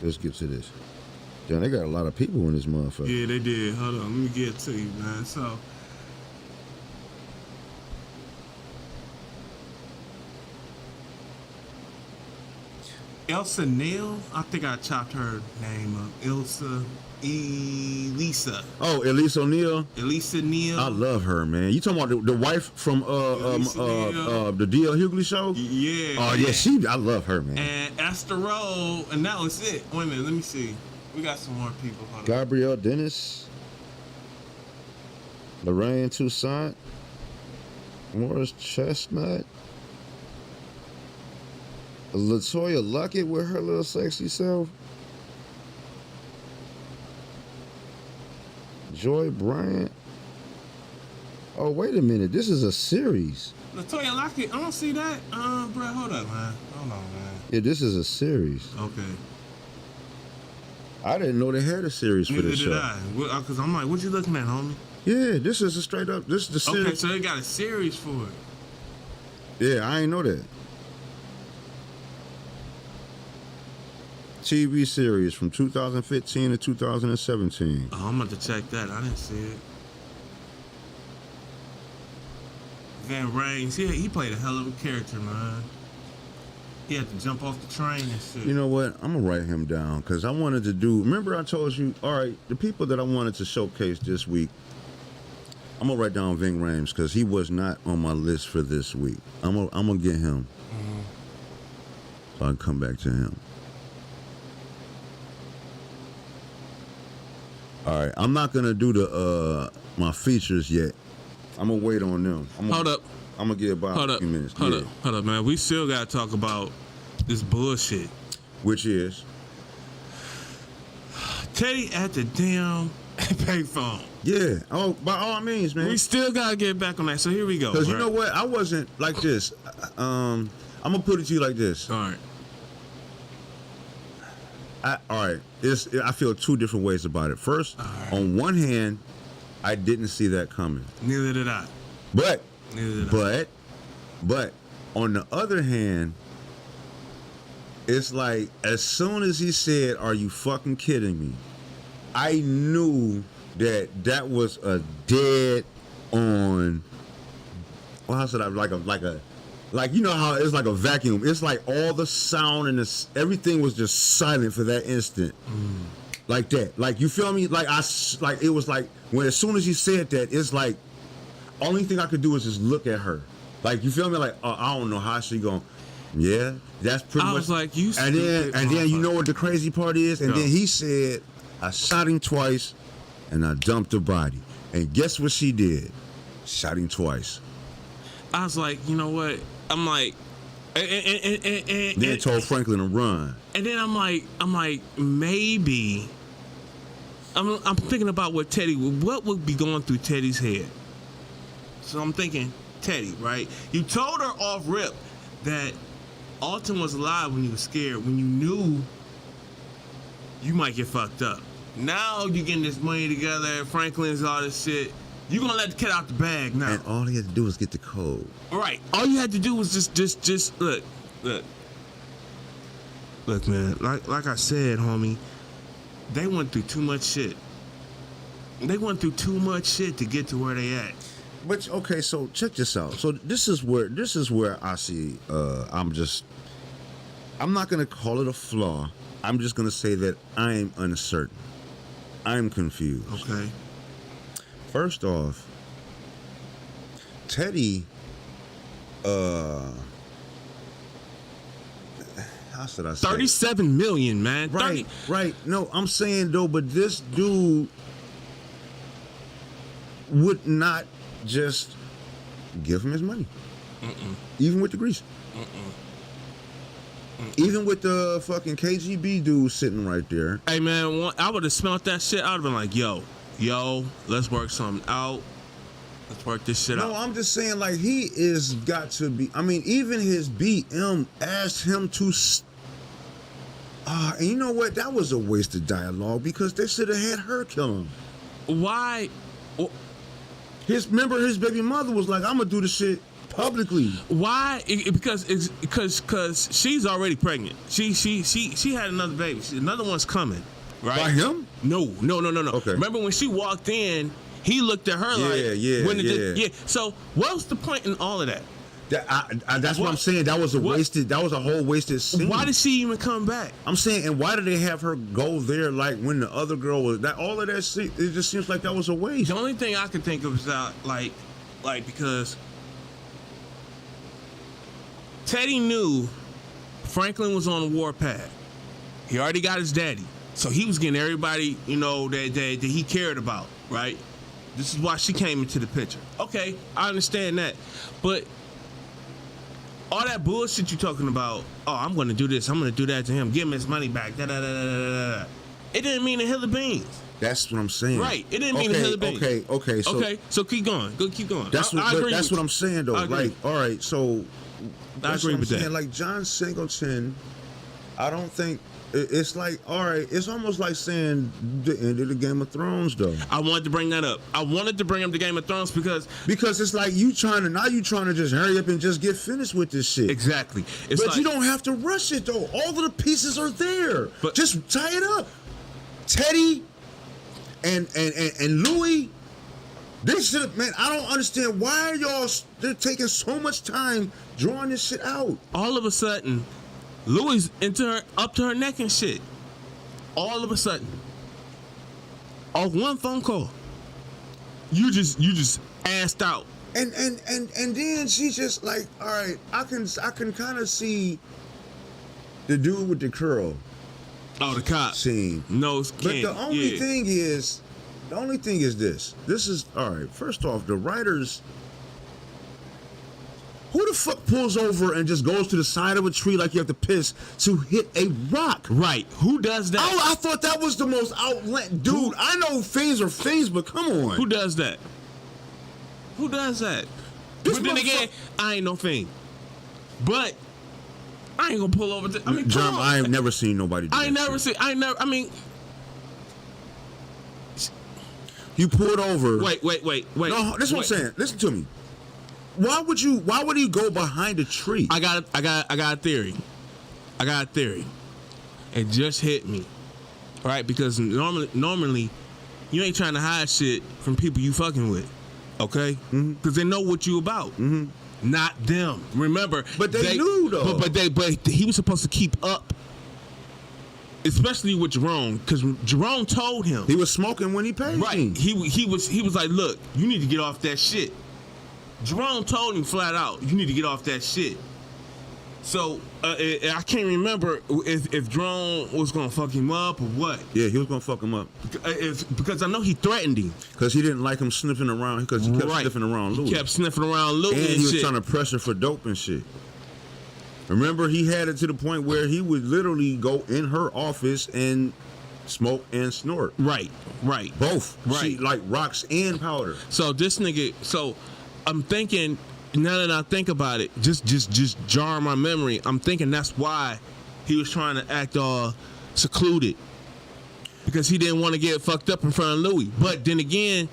Let's get to this. Damn, they got a lot of people in this motherfucker. Yeah, they did. Hold on, let me get to you, man. So Elsa Neal, I think I chopped her name up. Elisa. Oh, Elise O'Neal. Elisa Neal. I love her, man. You talking about the wife from the D.L. Hughley show? Yeah. Oh yeah, I love her, man. And Esther Rowe, and that was it. Wait a minute, let me see. We got some more people. Hold on. Gabrielle Dennis, Lorraine Toussaint, Morris Chestnut, LaToya Luckett with her little sexy self, Joy Bryant. Oh, wait a minute. This is a series. LaToya Luckett, I don't see that. Bro, hold up, man. Hold on, man. Yeah, this is a series. Okay. I didn't know they had a series for this show. Neither did I. Because I'm like, what you looking at, homie? Yeah, this is a straight up. This is the series. Okay, so they got a series for it. Yeah, I ain't know that. TV series from 2015 to 2017. Oh, I'm about to check that. I didn't see it. Van Rains, he played a hell of a character, man. He had to jump off the train and shit. You know what? I'm going to write him down because I wanted to do... Remember I told you, all right, the people that I wanted to showcase this week, I'm going to write down Ving Rhames because he was not on my list for this week. I'm going to get him so I can come back to him. All right, I'm not going to do the my features yet. I'm going to wait on them. Hold up. I'm going to give about a few minutes. Hold up, man. We still got to talk about this bullshit. Which is? Teddy at the damn payphone. Yeah. Oh, by all means, man. We still gotta get back on that. So here we go. Because you know what? I wasn't like this. I'm gonna put it to you like this. All right. All right. I feel two different ways about it. First, on one hand, I didn't see that coming. Neither did I. But on the other hand, it's like as soon as he said, "Are you fucking kidding me?" I knew that was a dead on. Well, how should I like you know how it's like a vacuum. It's like all the sound and everything was just silent for that instant, like that. Like you feel me? Like it was like when as soon as he said that, it's like only thing I could do is just look at her. Like you feel me? Like I don't know how she going. Yeah, that's pretty much. I was like, you. And then you know what the crazy part is? And then he said, I shot him twice, and I dumped the body. And guess what she did? Shot him twice. I was like, you know what? I'm like, and then told Franklin to run. And then I'm like, maybe. I'm thinking about what would be going through Teddy's head. So I'm thinking, Teddy, right? You told her off rip that Alton was alive when you were scared, when you knew you might get fucked up. Now you getting this money together, Franklin's all this shit. You gonna let the cat out the bag now. And all he had to do was get the code. Right. All you had to do was just look. Look, man, like I said, homie, they went through too much shit. They went through too much shit to get to where they at. But okay, so check this out. So this is where I see I'm not gonna call it a flaw. I'm just gonna say that I'm uncertain. I'm confused. Okay. First off, Teddy, how should I say? 37 million, man. Right. No, I'm saying though, but this dude would not just give him his money. Even with the grease. Even with the fucking KGB dude sitting right there. Hey, man, I would have smelled that shit. I would have been like, yo, let's work something out. Let's work this shit out. No, I'm just saying, like, he is got to be. I mean, even his BM asked him to. And you know what? That was a waste of dialogue because they should have had her kill him. Why? His baby mother was like, "I'm gonna do the shit publicly." Why? Because she's already pregnant. She had another baby. Another one's coming. Right? By him? No. Okay. Remember when she walked in, he looked at her Yeah. So what's the point in all of that? That's what I'm saying. That was a whole wasted scene. Why did she even come back? I'm saying, and why did they have her go there like when the other girl was that? All of that shit, it just seems like that was a waste. The only thing I could think of is that like because Teddy knew Franklin was on the warpath. He already got his daddy. So he was getting everybody, that he cared about, right? This is why she came into the picture. Okay, I understand that. But all that bullshit you talking about, I'm going to do this, I'm going to do that to him, give him his money back, da-da-da-da-da-da. It didn't mean a hill of beans. That's what I'm saying. Right, it didn't mean a hill of beans. Okay. So keep going. Keep going. That's what I'm saying, though. Like, all right, so I agree with that. Like, John Singleton, I don't think... It's like, all right, it's almost like saying the end of the Game of Thrones, though. I wanted to bring that up. I wanted to bring up the Game of Thrones because it's like you trying to just hurry up and just get finished with this shit. Exactly. But you don't have to rush it, though. All of the pieces are there. But just tie it up. Teddy and Louis, they should have, man, I don't understand why they're taking so much time drawing this shit out. All of a sudden, Louis up to her neck and shit. All of a sudden, off one phone call, you just assed out. And then she's just like, all right, I can kind of see the dude with the curl. Oh, the cop scene. No, but the only thing is this. This is all right. First off, the writers. Who the fuck pulls over and just goes to the side of a tree like you have to piss to hit a rock? Right. Who does that? Oh, I thought that was the most outlandish. Dude, I know things are things, but come on. Who does that? Who does that? This But then again, I ain't no fiend. But I ain't gonna pull over. I mean, John, I ain't never seen nobody do I ain't that never shit. seen. I mean, You pulled over. wait. No, this is what I'm saying. Listen to me. Why would he go behind a tree? I got a theory. It just hit me. Right? Because normally you ain't trying to hide shit from people you fucking with. Okay? Because they know what you about. Not them. Remember. But they knew though. But he was supposed to keep up. Especially with Jerome, because Jerome told him. He was smoking when he paid me. Right. He was like, look, you need to get off that shit. Jerome told him flat out, you need to get off that shit. So I can't remember if Jerome was gonna fuck him up or what. Yeah, he was gonna fuck him up. Because I know he threatened him. Because he didn't like him sniffing around. Because he kept sniffing around Louis. He kept sniffing around Louis and he was shit. trying to pressure for dope and shit. Remember, he had it to the point where he would literally go in her office and smoke and snort. Right. Both. Right. She, like rocks and powder. So this nigga. So I'm thinking. Now that I think about it, just jar my memory. I'm thinking that's why he was trying to act all secluded, because he didn't want to get fucked up in front of Louis. But then again,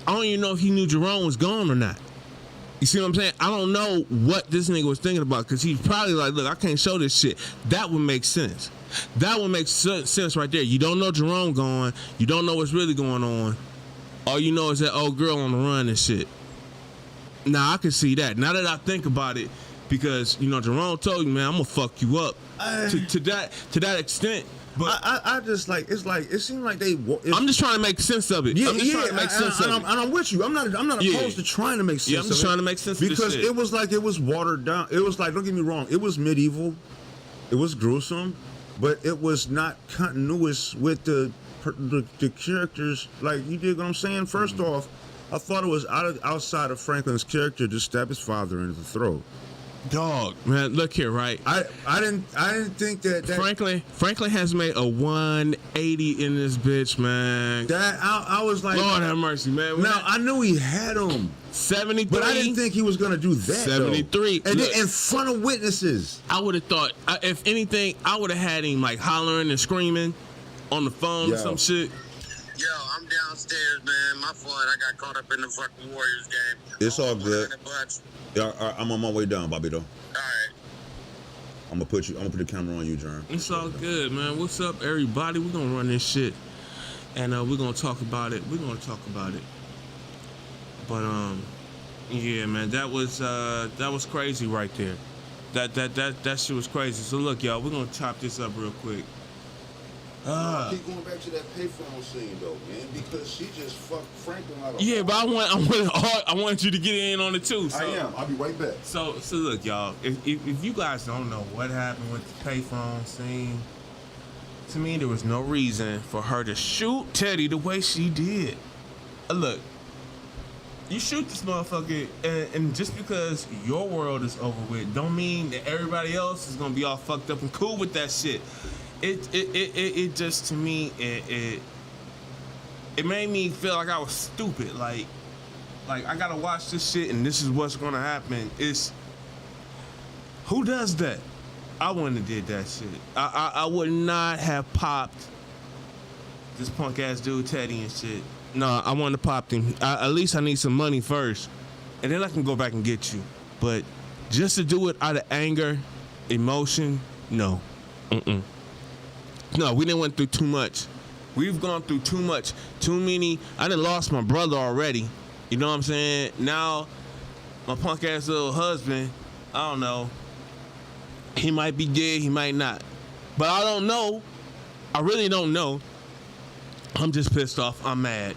I don't even know if he knew Jerome was gone or not. You see what I'm saying? I don't know what this nigga was thinking about, because he's probably like, look, I can't show this shit. That would make sense. That would make sense right there. You don't know Jerome gone. You don't know what's really going on. All you know is that old girl on the run and shit. Now I can see that. Now that I think about it, because Jerome told you, man, I'm gonna fuck you up to that extent. But I just like it seemed like I'm just trying to make sense of it. I'm just trying to make sense of it. And I'm with you. I'm not opposed to trying to make sense. Yeah, I'm just trying to make sense of it. Because it was like it was watered down. It was like, don't get me wrong, it was medieval, it was gruesome, but it was not continuous with the characters. Like, you dig what I'm saying? First off, I thought it was outside of Franklin's character to stab his father in the throat. Dog, man, look here, right? I didn't think that Franklin has made a 180 in this bitch, man. That I was like, Lord have mercy, man. Now I knew he had him, 73, but I didn't think he was gonna do that. 73, though. And then in front of witnesses. I would have thought, if anything, I would have had him like hollering and screaming on the phone or some shit. Yo, I'm downstairs, man. My fault. I got caught up in the fucking Warriors game. It's all good. Bucks. Yeah, I'm on my way down, Bobby. Though. All right. I'm gonna put the camera on you, John. It's all good, man. What's up, everybody? We're gonna run this shit, and we're gonna talk about it. But yeah, man, that was crazy right there. That shit was crazy. So look, y'all, we're gonna chop this up real quick. I keep going back to that payphone scene though, man, because she just fucked Franklin out of. Yeah, but I want you to get in on it too. So. I am. I'll be right back. So look, y'all. If you guys don't know what happened with the payphone scene, to me there was no reason for her to shoot Teddy the way she did. Look, you shoot this motherfucker, and just because your world is over with, don't mean that everybody else is gonna be all fucked up and cool with that shit. It just, to me, it made me feel like I was stupid. Like I gotta watch this shit and this is what's gonna happen. Who does that? I wouldn't have did that shit. I would not have popped this punk ass dude Teddy and shit. No, I wouldn't have popped him. At least I need some money first, and then I can go back and get you. But just to do it out of anger, emotion, no. No, we done went through too much. We've gone through too much. Too many. I done lost my brother already. You know what I'm saying? Now, my punk ass little husband, I don't know. He might be dead, he might not. But I don't know. I really don't know. I'm just pissed off. I'm mad.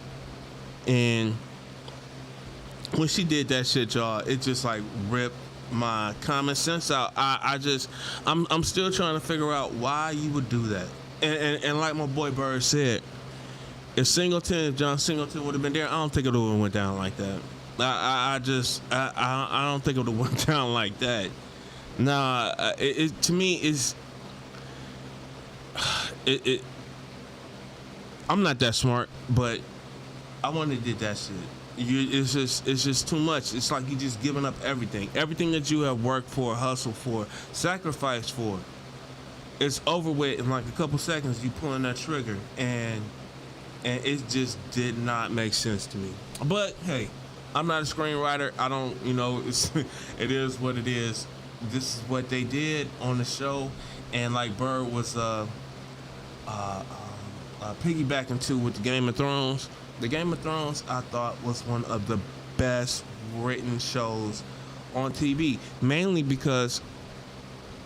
And when she did that shit, y'all, it just like ripped my common sense out. I'm still trying to figure out why you would do that. And like my boy Bird said, if John Singleton would have been there, I don't think it would have went down like that. I don't think it would have went down like that. Nah, it to me is it. I'm not that smart, but I wouldn't have did that shit. It's just too much. It's like you just giving up everything that you have worked for, hustled for, sacrificed for. It's over with in like a couple seconds. You pulling that trigger, and it just did not make sense to me. But hey, I'm not a screenwriter. I don't, it is what it is. This is what they did on the show, and like Bird was piggybacking to with the Game of Thrones. The Game of Thrones, I thought, was one of the best written shows on TV, mainly because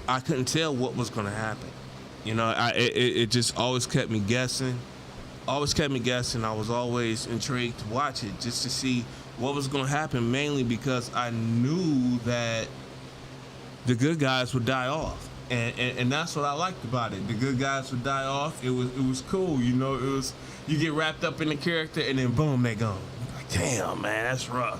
I couldn't tell what was going to happen. It just always kept me guessing. I was always intrigued to watch it just to see what was going to happen, mainly because I knew that the good guys would die off. And that's what I liked about it. The good guys would die off. It was cool, It was, you get wrapped up in the character and then boom, they gone. Like, damn, man, that's rough.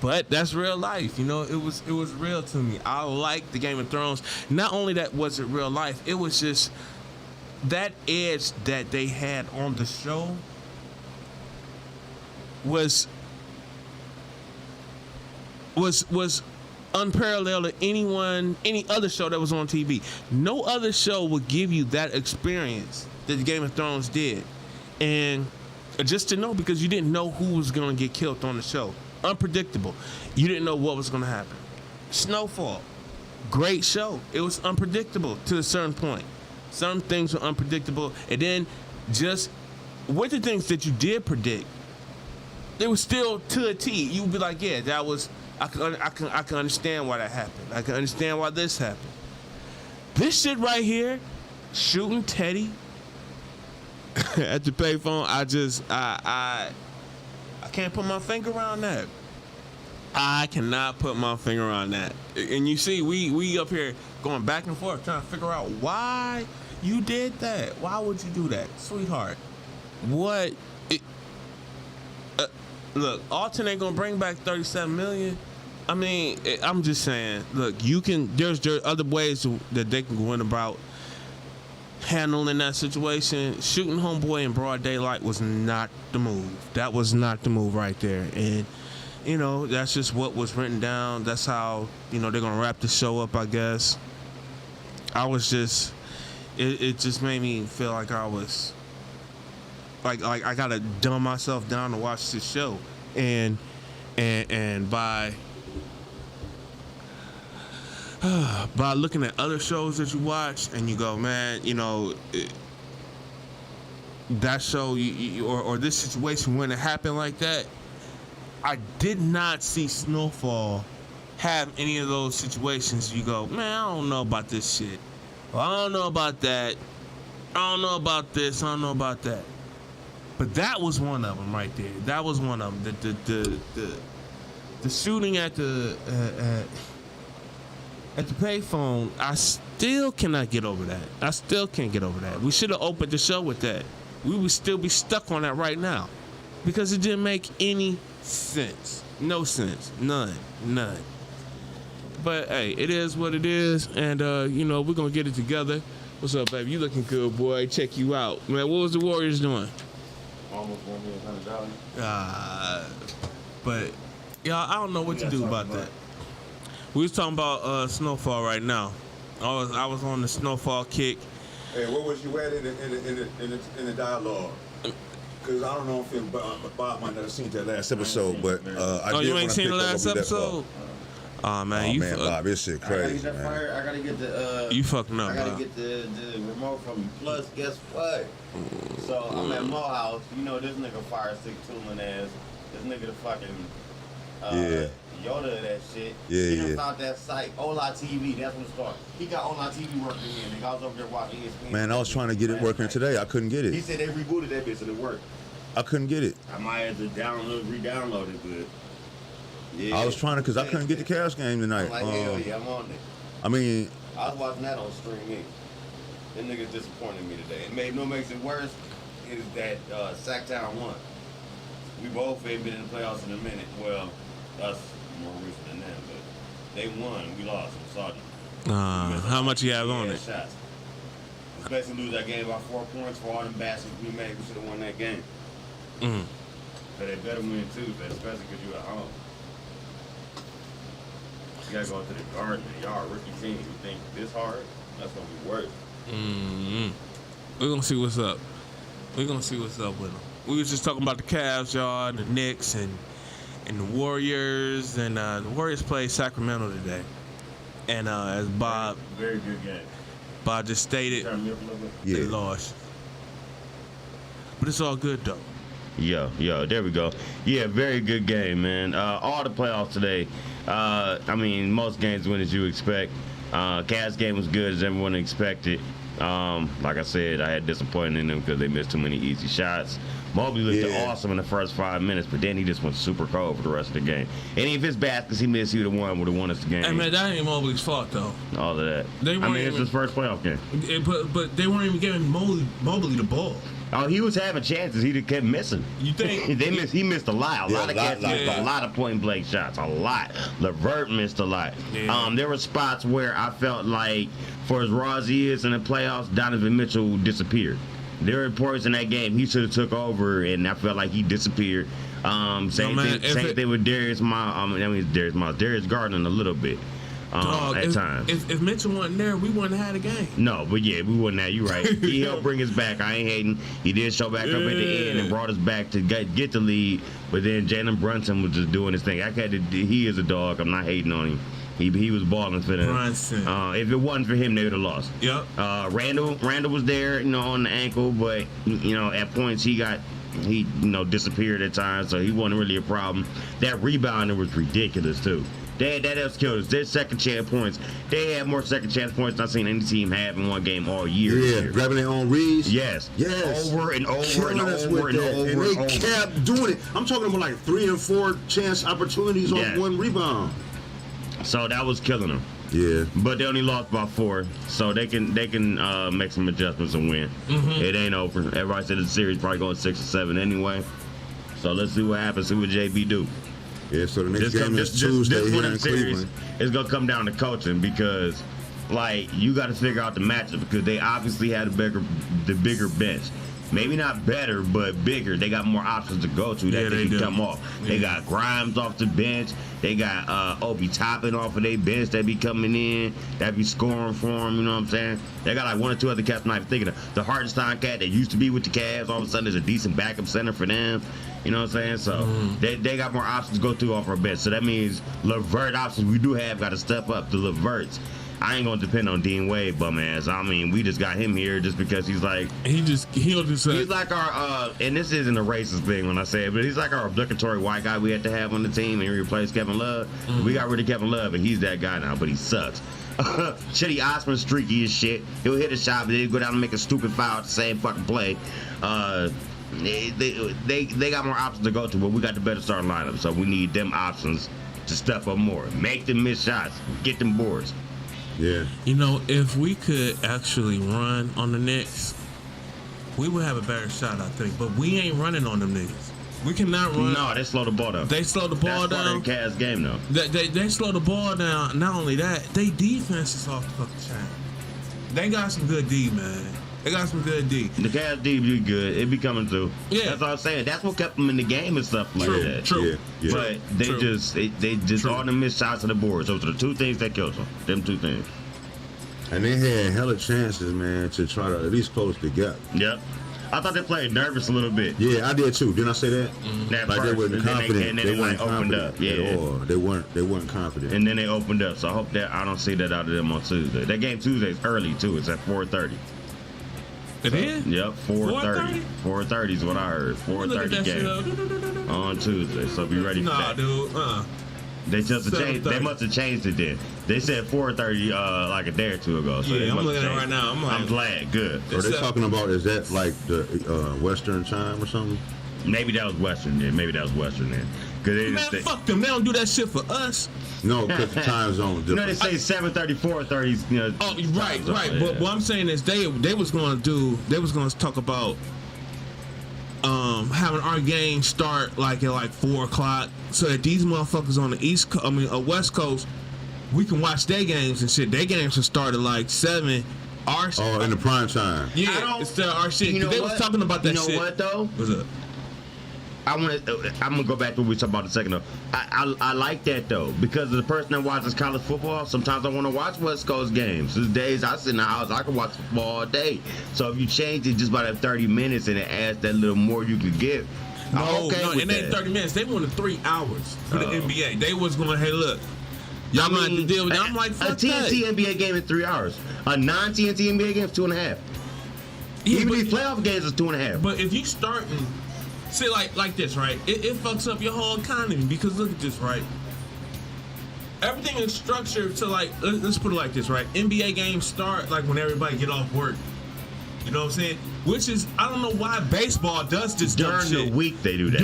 But that's real life, It was real to me. I liked the Game of Thrones. Not only that was it real life, it was just that edge that they had on the show was unparalleled to any other show that was on TV. No other show would give you that experience that the Game of Thrones did. And just to know, because you didn't know who was going to get killed on the show. Unpredictable. You didn't know what was going to happen. Snowfall. Great show. It was unpredictable to a certain point. Some things were unpredictable. And then just with the things that you did predict, they were still to a T. You would be like, yeah, that was... I can understand why that happened. I can understand why this happened. This shit right here, shooting Teddy at the payphone, I can't put my finger around that. I cannot put my finger on that. And you see, we up here going back and forth trying to figure out why you did that. Why would you do that, sweetheart? What? Look, Alton ain't gonna bring back $37 million. I mean, I'm just saying. Look, there's other ways that they can go in about handling that situation. Shooting homeboy in broad daylight was not the move. That was not the move right there. And that's just what was written down. That's how they're gonna wrap the show up, I guess. I was just, it just made me feel like I was. Like I gotta dumb myself down to watch this show, and by looking at other shows that you watch and you go, man, that show or this situation when it happened like that, I did not see Snowfall have any of those situations. You go, man, I don't know about this shit. Well, I don't know about that. I don't know about this. I don't know about that. But that was one of them right there. That was one of them. The shooting at the payphone, I still cannot get over that. I still can't get over that. We should have opened the show with that. We would still be stuck on that right now. Because it didn't make any sense. No sense. None. But hey, it is what it is. And we're gonna get it together. What's up, baby? You looking good, boy. Check you out. Man, what was the Warriors doing? Almost $100. But y'all, I don't know what to do about that. We was talking about Snowfall right now. I was on the Snowfall kick. Hey, where was you at in the dialogue? Because I don't know if Bob might not have seen that last episode, but I did. You ain't seen the last episode? Oh man, Bob, this shit crazy, man. I gotta get the. You fucking up. I gotta get the remote from you. Plus, guess what? So I'm at Mo House. This nigga fire stick tooling ass. This nigga the fucking Yoda of that shit. He done found that site, Ola TV. That's what it started. He got Ola TV working here. Nigga, I was over there watching ESPN. Man, I was trying to get it working today. I couldn't get it. He said they rebooted that bitch and it worked. I couldn't get it. I might have to re-download it, but. Yeah. I was trying to, because I couldn't get the Cavs game tonight. I'm like, hell yeah, I'm on it. I mean, I was watching that on Stream Inc. Them niggas disappointed me today. Makes it worse is that Sacktown won. We both ain't been in the playoffs in a minute. Well, us more recent than them, but they won. We lost. I'm sorry. How much you have on it? Shots. Especially lose that game by 4 points for all them baskets we made. We should have won that game. But they better win too, especially because you're at home. You gotta go into the Garden. Y'all a rookie team. You think this hard? That's gonna be worse. We're gonna see what's up. We're gonna see what's up with them. We was just talking about the Cavs, y'all, and the Knicks, and the Warriors, and the Warriors played Sacramento today. And as Bob, very good game. Bob just stated, they lost. But it's all good though. Yo, there we go. Yeah, very good game, man. All the playoffs today. I mean, most games went as you expect. Cavs game was good as everyone expected. Like I said, I had disappointed in them because they missed too many easy shots. Mobley looked awesome in the first 5 minutes, but then he just went super cold for the rest of the game. And if his baskets he missed, he would have won us the game. Hey man, that ain't Mobley's fault though. All of that. It's his first playoff game. But they weren't even giving Mobley the ball. Oh, he was having chances. He just kept missing. You think? He missed a lot. A lot of catches, a lot of point blank shots. A lot. LeVert missed a lot. Yeah. There were spots where I felt like, for as raw as he is in the playoffs, Donovan Mitchell disappeared. There were reports in that game he should have took over, and I felt like he disappeared. Same thing with Darius Garland a little bit. At times. If Mitchell wasn't there, we wouldn't have had a game. No, but yeah, we wouldn't have. You're right. He helped bring us back. I ain't hating. He did show back up at the end and brought us back to get the lead. But then Jalen Brunson was just doing his thing. He is a dog. I'm not hating on him. He was balling for them. Brunson. If it wasn't for him, they would have lost. Yep. Randall was there, on the ankle, but at points he disappeared at times, so he wasn't really a problem. That rebounding was ridiculous too. That else killed us. Their second chance points. They had more second chance points than I've seen any team have in one game all year. Yeah, grabbing their own reads. Yes. Over and over Killing and us over with and that. over. And they kept doing it. I'm talking about like 3 and 4 chance opportunities on one rebound. So that was killing them. Yeah. But they only lost by 4, so they can make some adjustments and win. It ain't over. Everybody said the series probably going 6 or 7 anyway. So let's see what happens. See what JB do. Yeah, so the next game is Tuesday here in Cleveland. It's going to come down to coaching because, you got to figure out the matchup because they obviously had the bigger bench. Maybe not better, but bigger. They got more options to go to that they can come off. Yeah. They got Grimes off the bench. They got Obi Toppin off of their bench that be coming in, that be scoring for them, you know what I'm saying? They got 1 or 2 other cats I'm not even thinking of. The Hartenstein cat that used to be with the Cavs, all of a sudden is a decent backup center for them. You know what I'm saying? So they got more options to go through off our bench. So that means LeVert options we do have got to step up. The LeVerts. I ain't gonna depend on Dean Wade, bum ass. I mean, we just got him here just because he's like he's like our and this isn't a racist thing when I say it, but he's like our obligatory white guy we had to have on the team and he replaced Kevin Love. We got rid of Kevin Love and he's that guy now, but he sucks. Chetty Osman streaky as shit. He'll hit a shot, but he'll go down and make a stupid foul at the same fucking play. They got more options to go to, but we got the better starting lineup, so we need them options to step up more, make them miss shots, get them boards. Yeah. If we could actually run on the Knicks, we would have a better shot, I think. But we ain't running on them niggas. We cannot run. No, they slow the ball down. They slow the ball down. That's part of the Cavs game, though. They slow the ball down. Not only that, they defense is off the fucking chain. They got some good D, man. They got some good D. The Cavs D be good. It be coming through. Yeah. That's all I'm saying. That's what kept them in the game and stuff like that. True. Yeah. But they just all the missed shots on the board. Those are the 2 things that killed them. Them 2 things. And they had hella chances, man, to try to at least close the gap. Yep. I thought they played nervous a little bit. Yeah, I did too. Didn't I say that? Like they weren't confident. They weren't opened up. Yeah. They weren't confident. And then they opened up. So I hope that I don't see that out of them on Tuesday. That game Tuesday is early too. It's at 4:30. It is? Yep, 4:30. 4:30 is what I heard. 4:30 game on Tuesday. So be ready for that. Nah, dude. They must have changed it then. They said 4:30 like a day or 2 ago. So yeah, I'm looking at it right now. I'm glad. Good. Are they talking about, is that like the Western time or something? Maybe that was Western then. Man, fuck them. They don't do that shit for us. No, because the time zone different. They say 7:30, 4:30. Oh, right. But what I'm saying is they was going to talk about having our game start like at like 4:00, so that these motherfuckers on the West Coast, we can watch their games and shit. Their games should start at like 7. Our shit, in the prime time. yeah, instead of our shit. You know They what? was talking about that shit. You know what though? What's up? I'm gonna go back to what we talked about a second ago. I like that though, because of the person that watches college football, sometimes I want to watch West Coast games. There's days I sit in the house, I can watch football all day. So if you change it just by that 30 minutes and it adds that little more you could get, I'm okay with it ain't that. 30 minutes. They wanted 3 hours for the NBA. They was going, hey, look, y'all might have to deal with that. I'm like, fuck a TNT that. NBA game is 3 hours. A non-TNT NBA game is 2.5. Yeah, Even but- these playoff games is 2.5. But if you starting, see, like this, right? It fucks up your whole economy, because look at this, right? Everything is structured to, like, let's put it like this, right? NBA games start like when everybody get off work. You know what I'm saying? Which is, I don't know why baseball does this dumb During shit. the week they do that.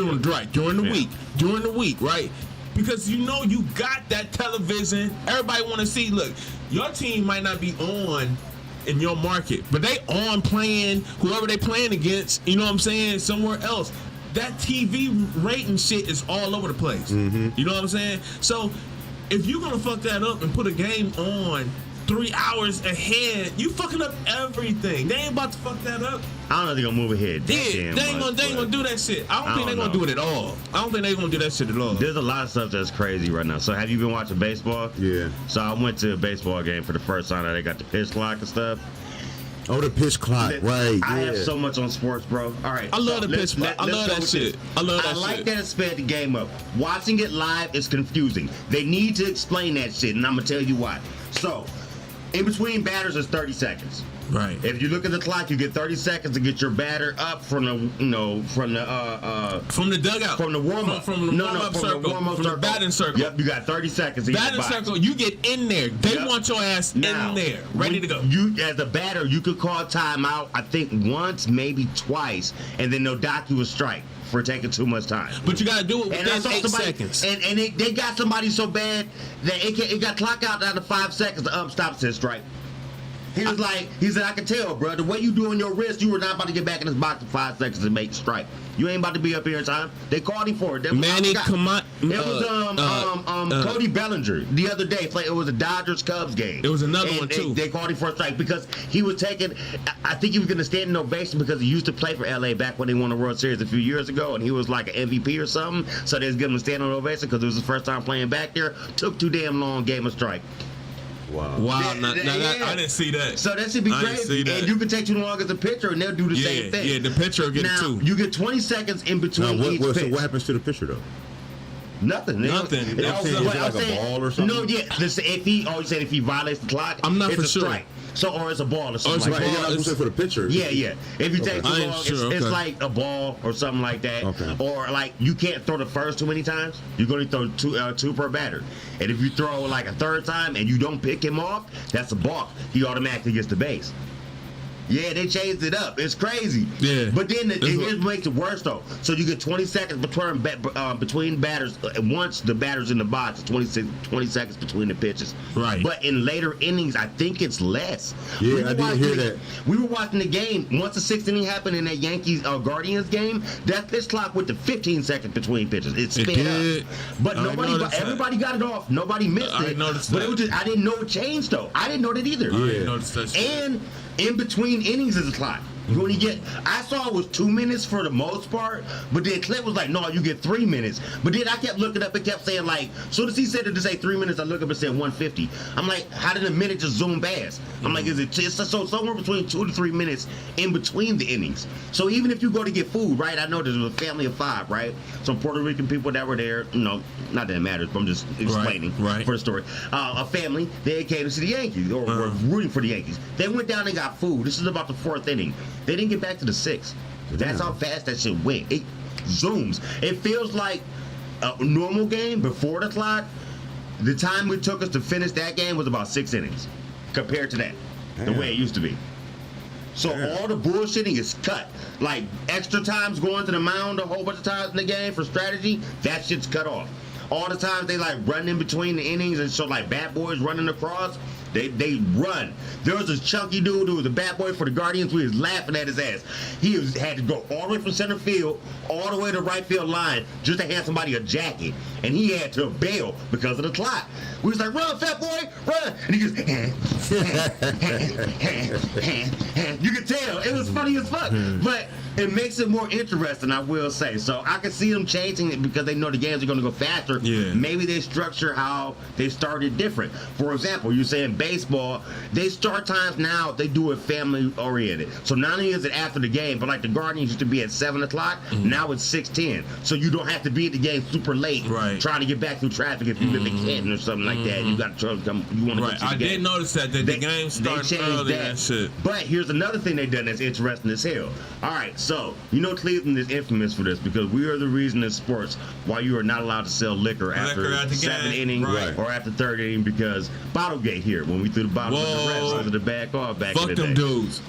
During the Yeah. week. During the week, right? Because you know you got that television. Everybody want to see, look, your team might not be on in your market, but they on playing whoever they playing against, you know what I'm saying, somewhere else. That TV rating shit is all over the place. Mm-hmm. You know what I'm saying? So if you're gonna fuck that up and put a game on 3 hours ahead, you fucking up everything. They ain't about to fuck that up. I don't know if they're gonna move ahead. that Yeah, damn they ain't much, gonna but do that shit. I don't think they're don't gonna know. do it at all. I don't think they're gonna do that shit at all. There's a lot of stuff that's crazy right now. So have you been watching baseball? Yeah. So I went to a baseball game for the first time that they got the pitch clock and stuff. Oh, the pitch clock, right? I yeah. have so much on sports, bro. All right. I love so the pitch clock. I let's love go that with shit. this. I love that I like shit. that it sped the game up. Watching it live is confusing. They need to explain that shit, and I'm gonna tell you why. So, in between batters is 30 seconds. Right. If you look at the clock, you get 30 seconds to get your batter up from the, From the dugout. from the warm up. From the warm-up circle. The warm-up from circle. the batting circle. Yep, you got 30 seconds. to get Batting the box. circle, you get in there. They Yep. want your ass Now, in there, ready to go. You, as a batter, you could call timeout, I think once, maybe twice, and then they'll dock you a strike for taking too much time. But you gotta do it And I within saw 8 somebody, seconds. and they got somebody so bad that it got clock out after 5 seconds. The ump stops his strike. He said, I can tell, bro. The way you doing your wrist, you were not about to get back in this box in 5 seconds and make strike. You ain't about to be up here in time. They called him for it. That was- Manny, come on. It was Cody Bellinger the other day. It was a Dodgers Cubs game. It was another one, And too. They called him for a strike because he was taking. I think he was going to stand in ovation because he used to play for LA back when they won the World Series a few years ago, and he was like an MVP or something. So they was giving him a standing ovation because it was his first time playing back there. Took too damn long, gave him a strike. Wow. Wow, Yeah. I didn't see that. So that should be I didn't crazy. see that. And you can take too long as a pitcher, and they'll do the same thing. Yeah, the pitcher will get now, it too. you get 20 seconds in Now, between each so pitch. what happens to the pitcher though? Nothing. They Nothing. don't- they I'm don't- saying, what is it I'm like a saying- ball or something? No, yeah. You said if he violates the clock, I'm not it's for a sure. strike. So, or it's a ball or something it's a like Right, ball. that. yeah, I was gonna say for the pitcher. Yeah, yeah. If you take too I ain't long, sure, it's okay. like a ball or something like that. Okay. Or like you can't throw the first too many times. You're going to throw two per batter. And if you throw like a third time and you don't pick him off, that's a balk. He automatically gets the base. Yeah, they changed it up. It's crazy. Yeah. But then It's here's what makes it worse though. So you get 20 seconds between batters. Once the batter's in the box, 20 seconds between the pitches. Right. But in later innings, I think it's less. Yeah, We were I did watching hear the- that. We were watching the game. Once the sixth inning happened in that Yankees Guardians game, that pitch clock went to 15 seconds between pitches. It sped did. up. But I noticed that. everybody got it off. Nobody missed I it. noticed But that. it was just, I didn't know it changed though. I didn't know that either. I didn't notice that shit. And in between innings is a clock. You only get, I saw it was 2 minutes for the most part, but then Clint was like, no, you get 3 minutes. But then I kept looking up and kept saying like, so as he said it to say 3 minutes, I look up and said 150. I'm like, how did a minute just zoom past? I'm like, it's so somewhere between 2 to 3 minutes in between the innings. So even if you go to get food, right? I know there's a family of 5, right? Some Puerto Rican people that were there, not that it matters, but I'm just explaining right. for the story. A family, they came to see the Yankees, or were rooting for the Yankees. They went down and got food. This is about the 4th inning. They didn't get back to the 6th. That's how fast that shit went. It zooms. It feels like a normal game before the clock. The time it took us to finish that game was about 6 innings compared to that, the way it used to be. So all the bullshitting is cut. Like extra times going to the mound a whole bunch of times in the game for strategy, that shit's cut off. All the times they like run in between the innings and so like bat boys running across, They run. There was this chunky dude who was a bad boy for the Guardians. We was laughing at his ass. Had to go all the way from center field, all the way to right field line, just to hand somebody a jacket. And he had to bail because of the clock. We was like, run, fat boy, run. And he just, you could tell. It was funny as fuck. But it makes it more interesting, I will say. So I can see them changing it because they know the games are going to go faster. Yeah. Maybe they structure how they started different. For example, you're saying baseball, they start times now, they do it family oriented. So not only is it after the game, but like the Guardians used to be at 7 o'clock, now it's 6:10. So you don't have to be at the game super late trying to get back through traffic if you live in Canton or something like that. You got to come, you want to go to the game. I did notice that the game started early and shit. But here's another thing they've done that's interesting as hell. All right, so you know Cleveland is infamous for this because we are the reason in sports why you are not allowed to sell liquor after 7th inning or after 3rd inning because Bottlegate here when we threw the bottle with the refs under the back off back in the day. Fuck them dudes.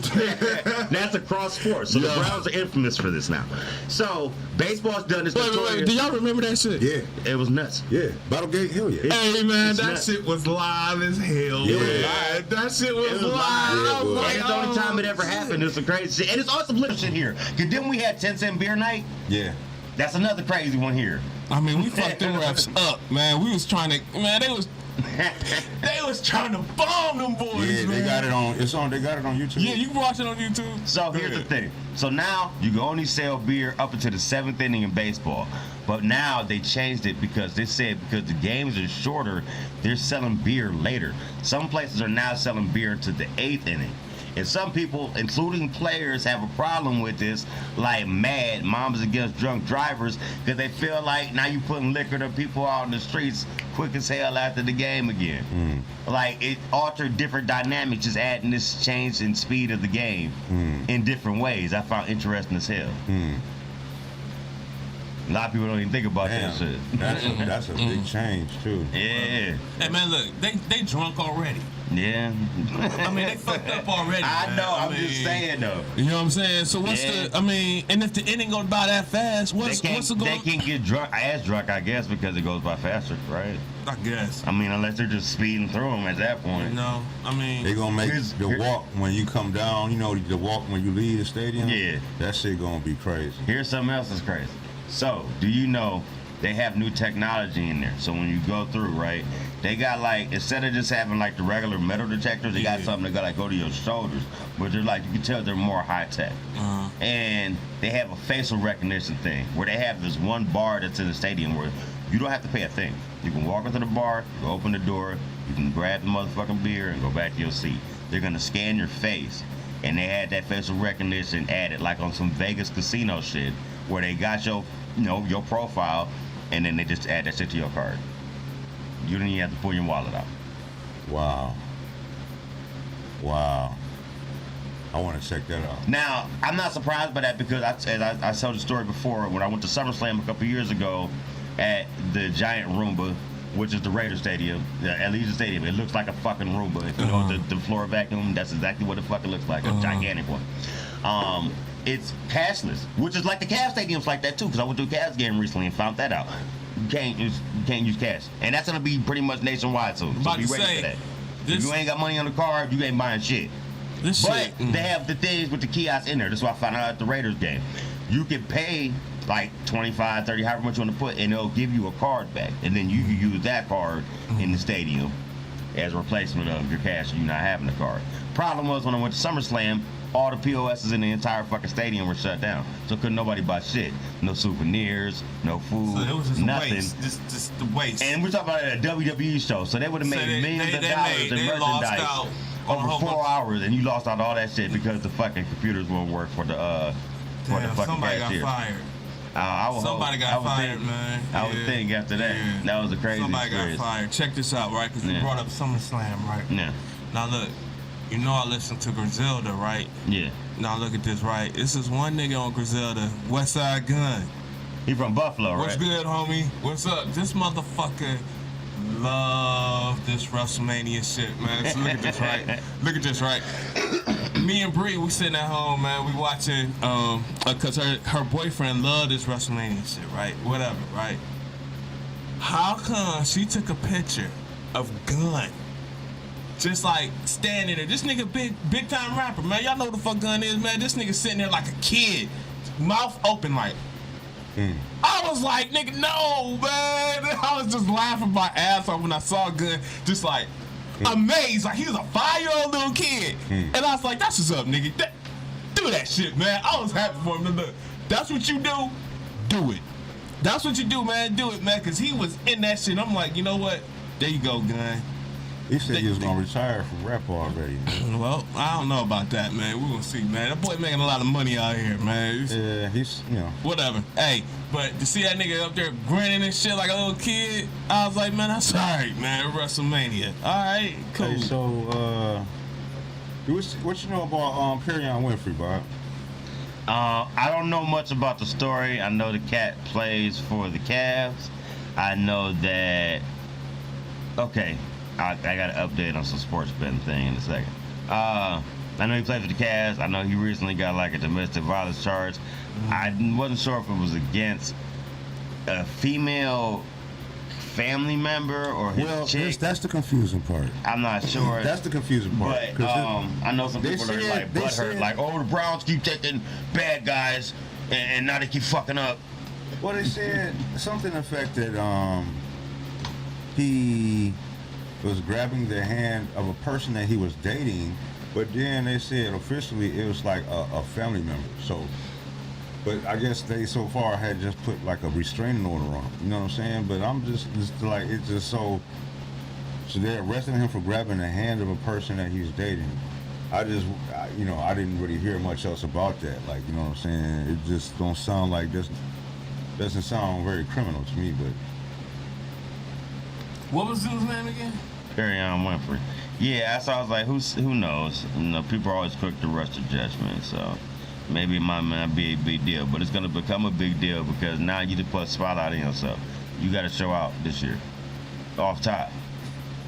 That's across sports. So the Browns are infamous for this now. So baseball's done this. Wait, do y'all remember that shit? Yeah. It was nuts. Yeah. Battlegate, hell yeah. Hey man, It's that nuts. shit was live as hell. Yeah. Man. That shit was live. Yeah, I was boy. like, And it's the only time it ever happened. It's some crazy shit. And it's also little shit here. Cause then we had 10-cent beer night. Yeah. That's another crazy one here. I mean, we fucked them refs up, man. We was trying to, man. They was trying to bomb them boys. Yeah, man. they got it on. It's on. They got it on YouTube. Yeah, you can watch it on YouTube. So here's the thing. So now you can only sell beer up until the 7th inning in baseball. But now they changed it because they said because the games are shorter, they're selling beer later. Some places are now selling beer to the 8th inning. And some people, including players, have a problem with this, like mad moms against drunk drivers, because they feel like now you're putting liquor to people out in the streets quick as hell after the game again. Like it altered different dynamics, just adding this change in speed of the game in different ways. I found interesting as hell. A lot of people don't even think about that shit. That's a big change too. Yeah. Hey man, look, they drunk already. Yeah. I mean, they fucked up already. I man. know. I'm just saying though. You know what I'm saying? So what's the? I mean, and if the inning goes by that fast, what's the They going? can't get drunk, as drunk, I guess, because it goes by faster, right? I guess. I mean, unless they're just speeding through them at that point. No, I mean. They gonna make the walk when you come down. You know the walk when you leave the stadium. Yeah. That shit gonna be crazy. Here's something else that's crazy. So, do you know they have new technology in there? So when you go through, right, they got like, instead of just having like the regular metal detectors, they got something that go to your shoulders, but they're like, you can tell they're more high tech. And they have a facial recognition thing where they have this one bar that's in the stadium where you don't have to pay a thing. You can walk into the bar, you can open the door, you can grab the motherfucking beer and go back to your seat. They're gonna scan your face, and they had that facial recognition added like on some Vegas casino shit where they got your, your profile, and then they just add that shit to your card. You don't even have to pull your wallet out. Wow. I want to check that out. Now, I'm not surprised by that because I told the story before when I went to SummerSlam a couple years ago at the Giant Roomba, which is the Raider Stadium, at Legion Stadium. It looks like a fucking Roomba. If you know the floor vacuum, that's exactly what it fucking looks like, a gigantic one. It's cashless, which is like the Cavs stadiums like that too, because I went to a Cavs game recently and found that out. You can't use cash, and that's gonna be pretty much nationwide soon. So be ready for that. If you ain't got money on the card, you ain't buying shit. But they have the things with the kiosks in there. That's why I found out at the Raiders game. You can pay like 25, 30, however much you want to put, and they'll give you a card back, and then you can use that card in the stadium as a replacement of your cash. You not having the card. Problem was when I went to SummerSlam, all the POSs in the entire fucking stadium were shut down. So couldn't nobody buy shit. No souvenirs, no food, So it was just nothing. waste. Just the waste. And we're talking about a WWE show, so they would have made millions of dollars in merchandise over 4 hours, and you lost out all that shit because the fucking computers won't work for the fucking somebody cashier. got fired. Somebody got fired, man. I would think after that, that was a crazy Somebody experience. got fired. Check this out, right? Because you brought up SummerSlam, right? Yeah. Now look, you know I listen to Griselda, right? Yeah. Now look at this, right? This is one nigga on Griselda, Westside Gun. He from Buffalo, right? What's good, homie? What's up? This motherfucker love this WrestleMania shit, man. So look at this, right? Look at this, right? Me and Bree, we sitting at home, man. We watching, cause her boyfriend loved this WrestleMania shit, right? Whatever, right? How come she took a picture of Gun just like standing there. This nigga big time rapper, man. Y'all know what the fuck Gun is, man. This nigga sitting there like a kid, mouth open like. I was like, nigga, no, man. I was just laughing my ass off when I saw Gun, just like amazed, like he was a 5-year-old little kid. And I was like, that's what's up, nigga. Do that shit, man. I was happy for him. Look, that's what you do. Do it. That's what you do, man. Do it, man. Cause he was in that shit. I'm like, you know what? There you go, Gun. He said he was gonna retire from rap already. Well, I don't know about that, man. We're gonna see, man. That boy making a lot of money out here, man. Yeah, he's, you know. Whatever. Hey, but to see that nigga up there grinning and shit like a little kid, I was like, man, that's alright, man. WrestleMania. Alright, cool. Hey, so, what you know about Perion Winfrey, Bob? I don't know much about the story. I know the cat plays for the Cavs. I know that. Okay, I got an update on some sports betting thing in a second. I know he played for the Cavs. I know he recently got like a domestic violence charge. I wasn't sure if it was against a female family member or his chick. That's the confusing part. I'm not sure. That's the confusing part. But I know some people are like butthurt, like, oh, the Browns keep taking bad guys, and now they keep fucking up. Well, they said something affected. He was grabbing the hand of a person that he was dating, but then they said officially it was like a family member. So, but I guess they so far had just put like a restraining order on him. You know what I'm saying? But I'm just like, it's just so they arrested him for grabbing the hand of a person that he's dating. I didn't really hear much else about that. Like, you know what I'm saying? It just don't sound like this. Doesn't sound very criminal to me, but. What was his name again? Perion Winfrey. Yeah, so I was like, who knows? You know, people are always quick to rush to judgment, so maybe it might not be a big deal, but it's gonna become a big deal because now you just put a spotlight on yourself. You gotta show out this year. Off top.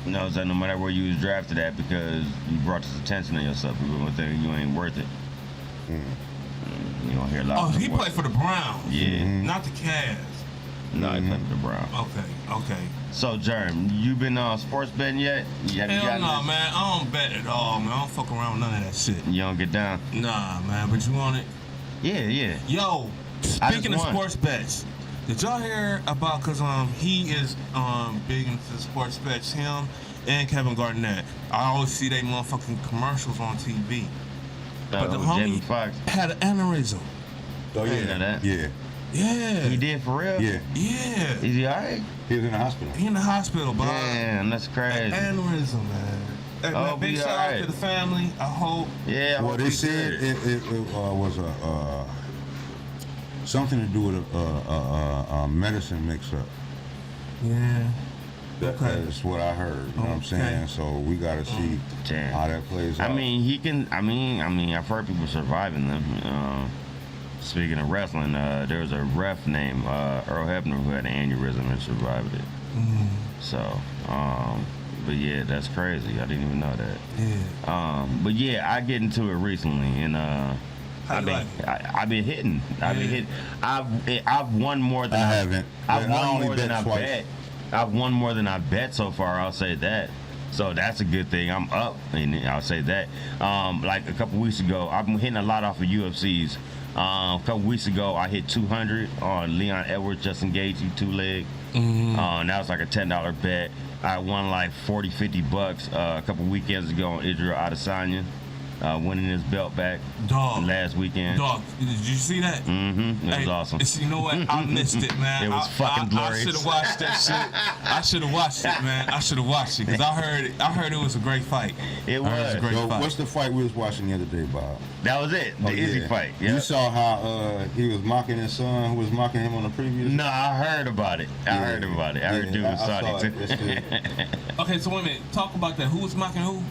You know, so no matter where you was drafted at, because you brought this attention to yourself, people gonna think you ain't worth it. You don't hear a lot. Oh, he played for the Browns. Yeah. Not the Cavs. No, he played for the Browns. Okay. So, Jerm, you been on sports betting yet? Hell no, man. I don't bet at all, man. I don't fuck around with none of that shit. You don't get down? Nah, man. But you want it? Yeah. Yo, speaking of sports bets, did y'all hear about, because he is big into sports bets, him and Kevin Garnett. I always see they motherfucking commercials on TV. But the homie had an aneurysm. Oh, yeah. You know that? Yeah. Yeah. He did for real? Yeah. Yeah. Is he alright? He was in the hospital. He in the hospital, Bob. Damn, that's crazy. Aneurysm, man. Hey, man, big shout out to the family. I hope. Yeah. Well, they said it was something to do with a medicine mix-up. Yeah. That's what I heard. You know what I'm saying? So we gotta see how that plays out. I mean, I've heard people surviving them. Speaking of wrestling, there was a ref named Earl Hebner who had an aneurysm and survived it. So, but yeah, that's crazy. I didn't even know that. Yeah. But yeah, I get into it recently, and I've been hitting. I've won more than I haven't. I've won only more than I bet. I've won more than I bet so far. I'll say that. So that's a good thing. I'm up, and I'll say that. Like a couple weeks ago, I've been hitting a lot off of UFCs. A couple weeks ago, I hit 200 on Leon Edwards, Justin Gaethje, 2-leg. That was like a $10 bet. I won like $40-50 a couple weekends ago on Israel Adesanya, winning his belt back last weekend. Dog, did you see that? It was awesome. You know what? I missed it, man. It was fucking glorious. I should have watched that shit. I should have watched it, man. I should have watched it because I heard it was a great fight. It was. A great fight. What's the fight we was watching the other day, Bob? That was it. The Izzy fight. Yeah. You saw how he was mocking his son, who was mocking him on the previous. No, I heard about it. I heard dude was Saudi too. Okay, so wait a minute. Talk about that. Who was mocking who?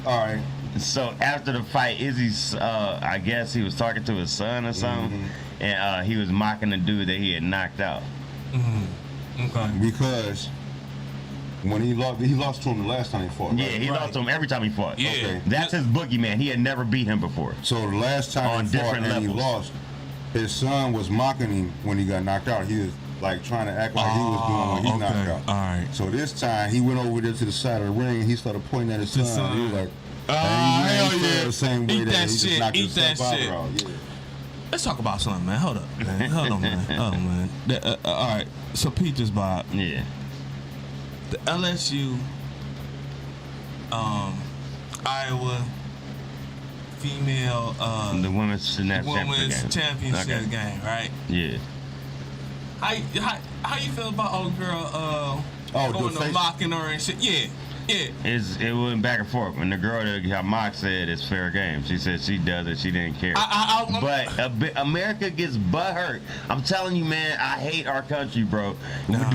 All right. So after the fight, Izzy's, I guess he was talking to his son or something, and he was mocking the dude that he had knocked out. Okay. Because when he lost to him the last time he fought. Yeah, he lost to him every time he fought. Yeah. Okay. That's his boogeyman. He had never beat him before. So the last time he fought and he lost, his son was mocking him when he got knocked out. He was like trying to act like he was doing when he knocked out. All right. So this time he went over there to the side of the ring and he started pointing at his son. He was like, hell yeah. The same way Eat that that he shit. just knocked Eat his that stepfather shit. out. Yeah. Let's talk about something, man. Hold up, man. Hold on, man. Hold on, man. All right. So Pete just Bob. Yeah. The LSU, Iowa female The women's championship game, right? Yeah. How you feel about old girl going to mocking her and shit? Yeah. It went back and forth. And the girl that got mocked said it's fair game. She said she does it. She didn't care. But America gets butthurt. I'm telling you, man, I hate our country, bro.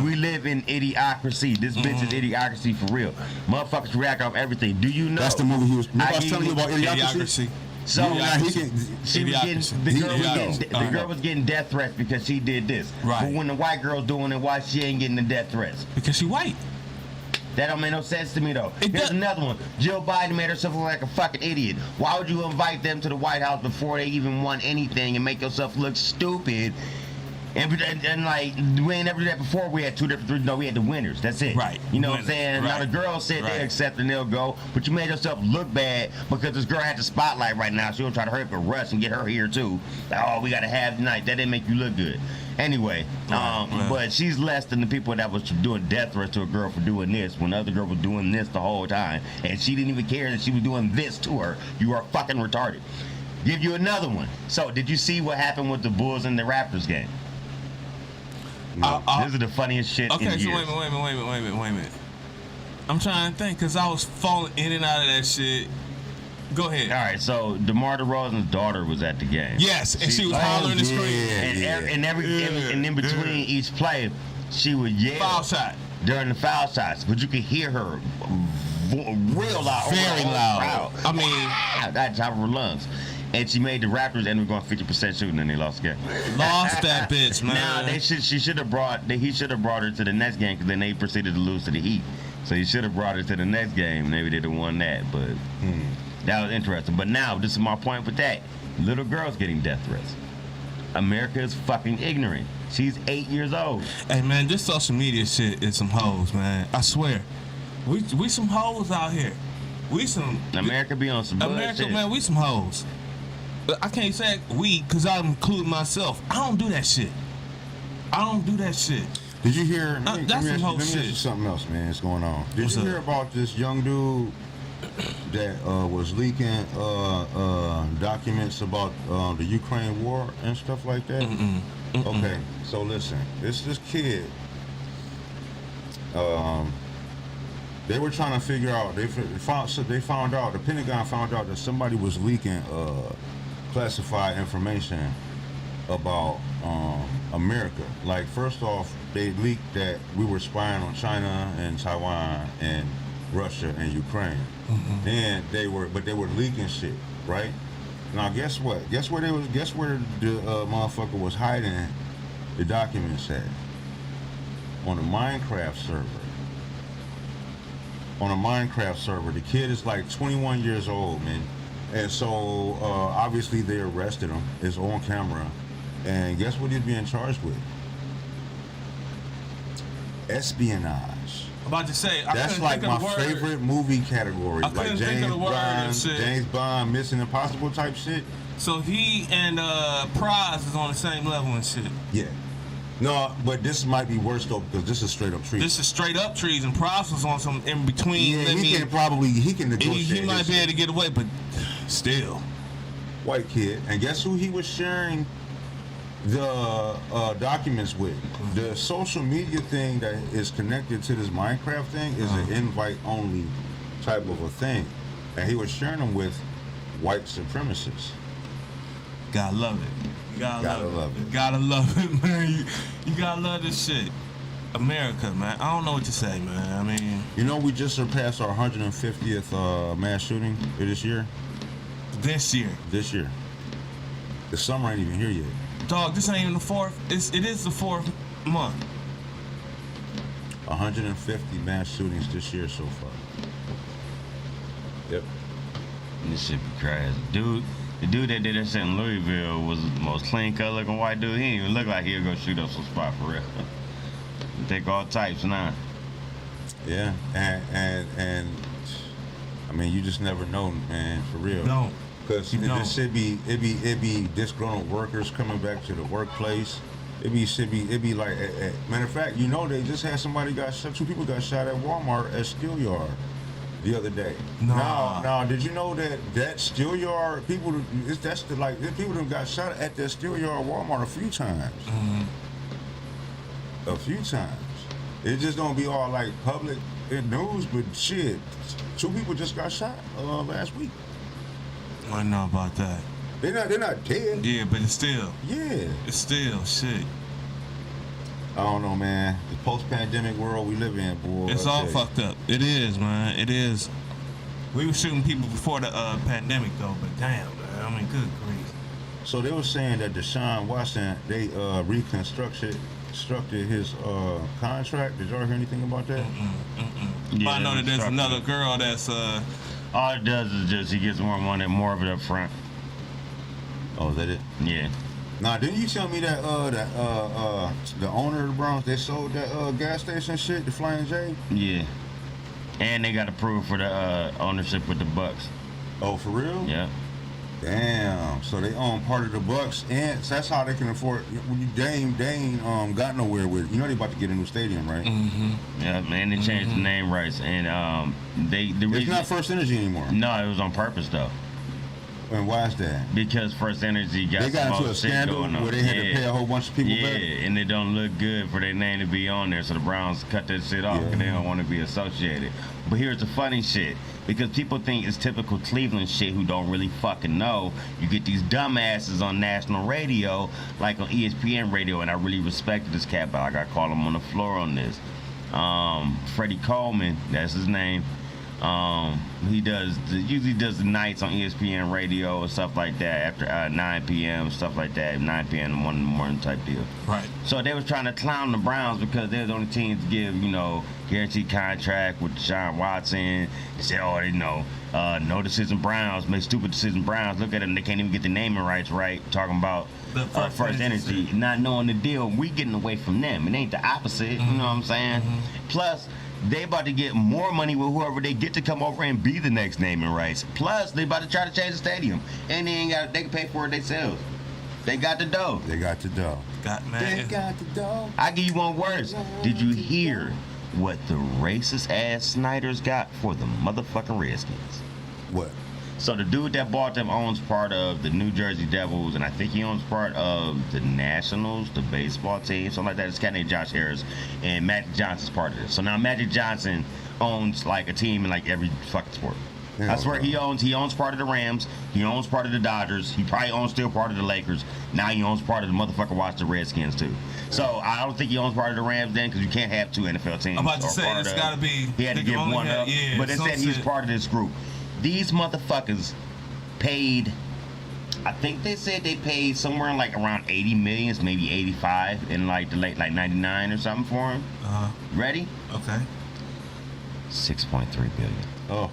We live in idiocracy. This bitch is idiocracy for real. Motherfuckers react off everything. Do you know? That's the movie he was. I was telling you about Idiocracy. So the girl was getting death threats because she did this. Right. But when the white girl's doing it, why she ain't getting the death threats? Because she white. That don't make no sense to me though. Here's another one. Jill Biden made herself look like a fucking idiot. Why would you invite them to the White House before they even won anything and make yourself look stupid? And like, we ain't never did that before. We had two different three. No, we had the winners. That's it. Right. You know what I'm saying? Right. Now the girls said they accept and they'll go, but you made yourself look bad because this girl had the spotlight right now. She'll try to hurry up and rush and get her here too. Like, oh, we gotta have tonight. That didn't make you look good. Anyway, but she's less than the people that was doing death threats to a girl for doing this when the other girl was doing this the whole time, and she didn't even care that she was doing this to her. You are fucking retarded. Give you another one. So, did you see what happened with the Bulls and the Raptors game? This is the funniest shit in years. Okay, so wait a minute. I'm trying to think because I was falling in and out of that shit. Go ahead. All right, so DeMar DeRozan's daughter was at the game. Yes, and she was hollering and screaming. And in between each play, she would yell. Foul shot. During the foul shots, but you could hear her real loud. Very loud. I mean, at the top of her lungs. And she made the Raptors end up going 50% shooting, and they lost the game. Lost that bitch, man. Now he should have brought her to the next game because then they proceeded to lose to the Heat. So he should have brought her to the next game. Maybe they'd have won that, but that was interesting. But now this is my point with that: little girls getting death threats. America is fucking ignorant. She's 8 years old. Hey man, this social media shit is some hoes, man. I swear, we some hoes out here. We some America be on some bullshit. America, man, we some hoes. But I can't say we, because I include myself. I don't do that shit. Did you hear? Let me some whole ask you shit. something else, man. That's going on. Did What's you up? hear about this young dude that was leaking documents about the Ukraine war and stuff like that? Okay, so listen, this kid. They were trying to figure out. They found out. The Pentagon found out that somebody was leaking classified information about America. Like, first off, they leaked that we were spying on China and Taiwan and Russia and Ukraine. Then they were leaking shit, right? Now guess what? Guess where the motherfucker was hiding the documents at? On a Minecraft server. The kid is like 21 years old, man. And so obviously they arrested him. It's on camera. And guess what he's being charged with? Espionage. I'm about to say, that's like my favorite movie category. Like James Bond, Mission Impossible type shit. So he and Prize is on the same level and shit. Yeah. No, but this might be worse though because this is straight up treason. This is straight up treason. Price was on some in between. Yeah, he can negotiate. He might be able to get away, but still. White kid, and guess who he was sharing the documents with? The social media thing that is connected to this Minecraft thing is an invite-only type of a thing, and he was sharing them with white supremacists. Gotta love it. Gotta love it. Gotta love it, man. You gotta love this shit. America, man. I don't know what to say, man. I mean, you know, we just surpassed our 150th mass shooting this year. This year. The summer ain't even here yet. Dog, this ain't even the fourth. It is the fourth month. 150 mass shootings this year so far. Yep. This shit be crazy, dude. The dude that did that shit in Louisville was the most clean-cut looking white dude. He didn't even look like he'd go shoot up some spot for real. Take all types now. Yeah, and I mean, you just never know, man, for real. Don't. Because it be disgruntled workers coming back to the workplace. It be like, matter of fact, you know, they just had somebody got shot. 2 people got shot at Walmart at Steel Yard the other day. Nah. Now, did you know that Steel Yard people? The people that got shot at that Steel Yard Walmart a few times. A few times. It just don't be all like public news, but shit, 2 people just got shot last week. I know about that. They're not dead. Yeah, but it's still. Yeah. It's still shit. I don't know, man. The post-pandemic world we live in, boy. It's all fucked up. It is, man. It is. We were shooting people before the pandemic, though. But damn, man. I mean, good grief. So they were saying that Deshaun Watson, they reconstructed his contract. Did y'all hear anything about that? Yeah, I know that there's another girl that's all it does is just he gets more money, more of it up front. Oh, is that it? Yeah. Nah, didn't you tell me that the owner of the Browns, they sold that gas station shit, the Flying J? Yeah. And they got approved for the ownership with the Bucks. Oh, for real? Yeah. Damn. So they own part of the Bucks, and so that's how they can afford. When you Dane got nowhere with it. You know they about to get a new stadium, right? Mm-hmm. Yeah, man. They changed the name rights, and It's not First Energy anymore. No, it was on purpose though. And why is that? Because First Energy got They got some into a other shit scandal going on. where they had to pay a whole bunch of people back. Yeah, and it don't look good for their name to be on there, so the Browns cut that shit off because they don't want to be associated. But here's the funny shit. Because people think it's typical Cleveland shit who don't really fucking know. You get these dumbasses on national radio, like on ESPN radio, and I really respected this cat, but I got to call him on the floor on this. Freddie Coleman, that's his name. He usually does the nights on ESPN radio and stuff like that after 9 p.m. stuff like that, 9 p.m. to 1 in the morning type deal. right. So they was trying to clown the Browns because they're the only team to give, guaranteed contract with Deshaun Watson. They said, no decision Browns, make stupid decision Browns. Look at them, they can't even get the naming rights right. Talking about The First Energy, not knowing the deal. We getting away from them. It ain't the opposite, you know what I'm saying? Plus, they about to get more money with whoever they get to come over and be the next naming rights. Plus, they about to try to change the stadium, and they can pay for it themselves. They got the dough. They got the dough. Man. They got the dough. I give you one worse. Did you hear what the racist ass Snyders got for the motherfucking Redskins? What? So the dude that bought them owns part of the New Jersey Devils, and I think he owns part of the Nationals, the baseball team, something like that. It's a guy named Josh Harris, and Magic Johnson's part of it. So now Magic Johnson owns like a team in like every fucking sport. Yeah, I swear he owns part of the Rams, he owns part of the Dodgers, he probably owns still part of the Lakers. Now he owns part of the motherfucker Washington Redskins too. So I don't think he owns part of the Rams then, because you can't have 2 NFL teams. I'm about to say it's got to be. He had to they give can only one have- up, yeah, but instead he's part of this group. These motherfuckers paid, I think they said they paid somewhere like around 80 million, maybe 85 in like the late 99 or something for him. Ready? Okay. 6.3 billion. Oh.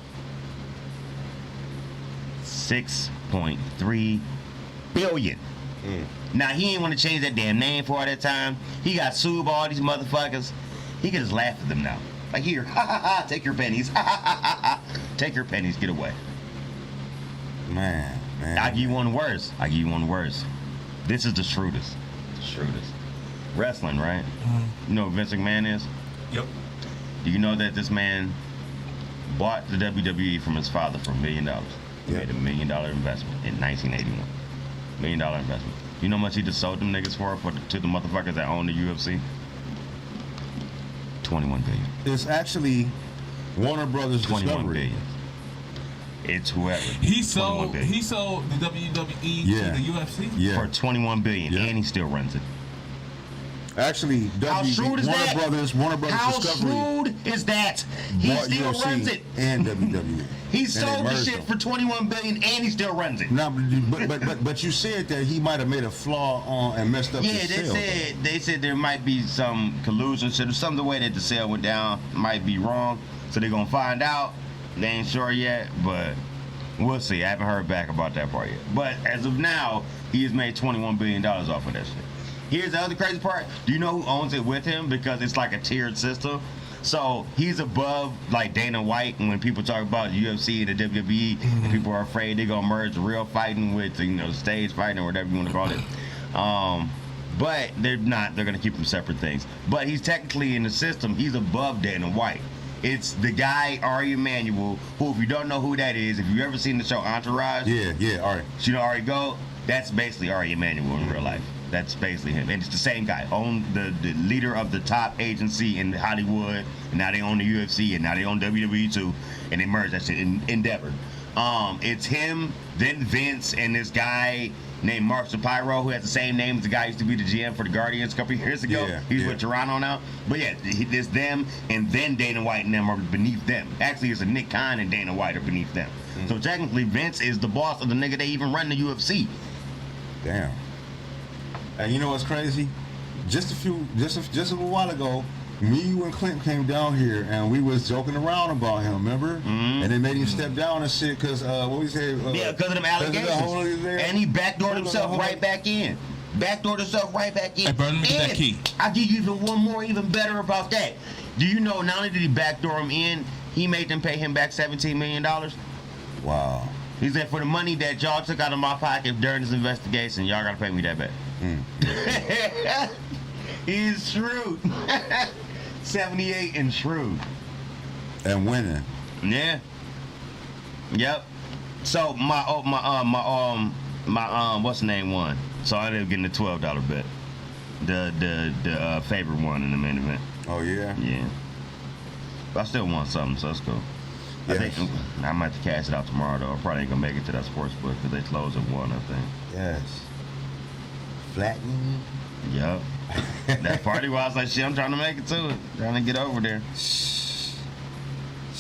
6.3 billion. Now he ain't want to change that damn name for all that time. He got sued by all these motherfuckers. He can just laugh at them now. Like, here, ha ha ha, take your pennies, ha ha ha ha, take your pennies, get away. Man. I give you one worse. This is the shrewdest. Wrestling, right? You know who Vince McMahon is? Yep. Do you know that this man bought the WWE from his father for $1 million? He Yeah. made $1 million investment in 1981. $1 million investment. You know how much he just sold them niggas to the motherfuckers that own the UFC? 21 billion. It's actually Warner Brothers 21 Discovery. billion. It's whoever. He 21 sold billion. the WWE Yeah. to the UFC. Yeah. For 21 billion, Yeah. and he still runs it. Actually, How shrewd is that? Warner Brothers How Discovery shrewd is that? He bought still UFC runs it. and WWE. He And they sold the merged shit them. for 21 billion, and he still runs it. No, but you said that he might have made a flaw on and messed up Yeah, his sale. they said there might be some collusion shit or some the way that the sale went down might be wrong. So they're gonna find out. They ain't sure yet, but We'll see. I haven't heard back about that part yet. But as of now, he has made $21 billion off of that shit. Here's the other crazy part. Do you know who owns it with him? Because it's like a tiered system. So he's above like Dana White, and when people talk about UFC and the WWE, and people are afraid they're gonna merge real fighting with stage fighting or whatever you want to call it. But they're not. They're gonna keep them separate things. But he's technically in the system. He's above Dana White. It's the guy Ari Emanuel, who, if you don't know who that is, if you've ever seen the show Entourage, Ari. You know Ari Gold? That's basically Ari Emanuel in real life. That's basically him. And it's the same guy. Owned the leader of the top agency in Hollywood, and now they own the UFC, and now they own WWE too, and they merged that shit in Endeavor. It's him, then Vince, and this guy named Mark Shapiro, who has the same name as the guy who used to be the GM for the Guardians a couple years ago. He's with Toronto now. But yeah, it's them, and then Dana White and them are beneath them. Actually, it's a Nick Khan and Dana White are beneath them. So technically, Vince is the boss of the nigga they even run the UFC. Damn. And you know what's crazy? Just a little while ago, me, you, and Clint came down here, and we was joking around about him, remember? And they made him step down and shit, because, what we say? Because of them allegations. And he backdoored himself right back in. Hey, bro, let me get that key. I'll give you even one more, even better about that. Do you know, not only did he backdoor him in, he made them pay him back $17 million? Wow. He said, for the money that y'all took out of my pocket during this investigation, y'all gotta pay me that back. He's shrewd. 78 and shrewd. And winning. Yeah. Yep. So my what's the name won. So I ended up getting the $12 bet. The favorite one in the main event. Oh yeah? Yeah. But I still won something, so that's cool. Yes. I think I might have to cash it out tomorrow though. I probably ain't gonna make it to that sports book because they close at 1, I think. Yes. Flatten. Yep. That party where I was like, shit, I'm trying to make it to it. Trying to get over there. Shit.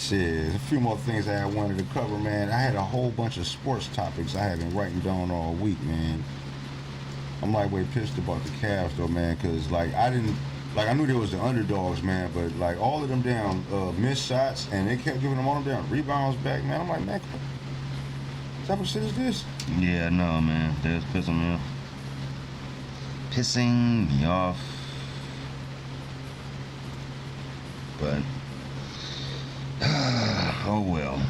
There's a few more things I wanted to cover, man. I had a whole bunch of sports topics I had been writing down all week, man. I'm like way pissed about the Cavs though, man, because I knew there was the underdogs, man, but like all of them down missed shots, and they kept giving them all them down rebounds back, man. I'm like, man, what type of shit is this? Yeah, no, man. That's pissing me off. Pissing me off. But oh well.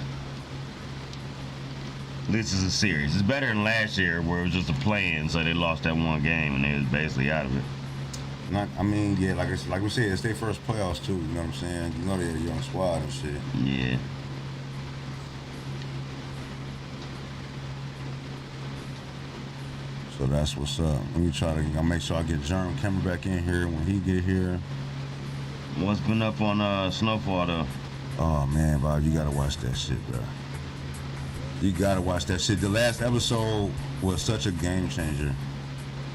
This is a series. It's better than last year where it was just a play-in, so they lost that one game and they was basically out of it. Like we said, it's their first playoffs too. You know what I'm saying? You know they're a young squad and shit. Yeah. So that's what's up. Let me I'll make sure I get Jerm Cameron back in here when he get here. What's been up on Snowfall though? Oh man, Bob, you gotta watch that shit, bro. You gotta watch that shit. The last episode was such a game changer.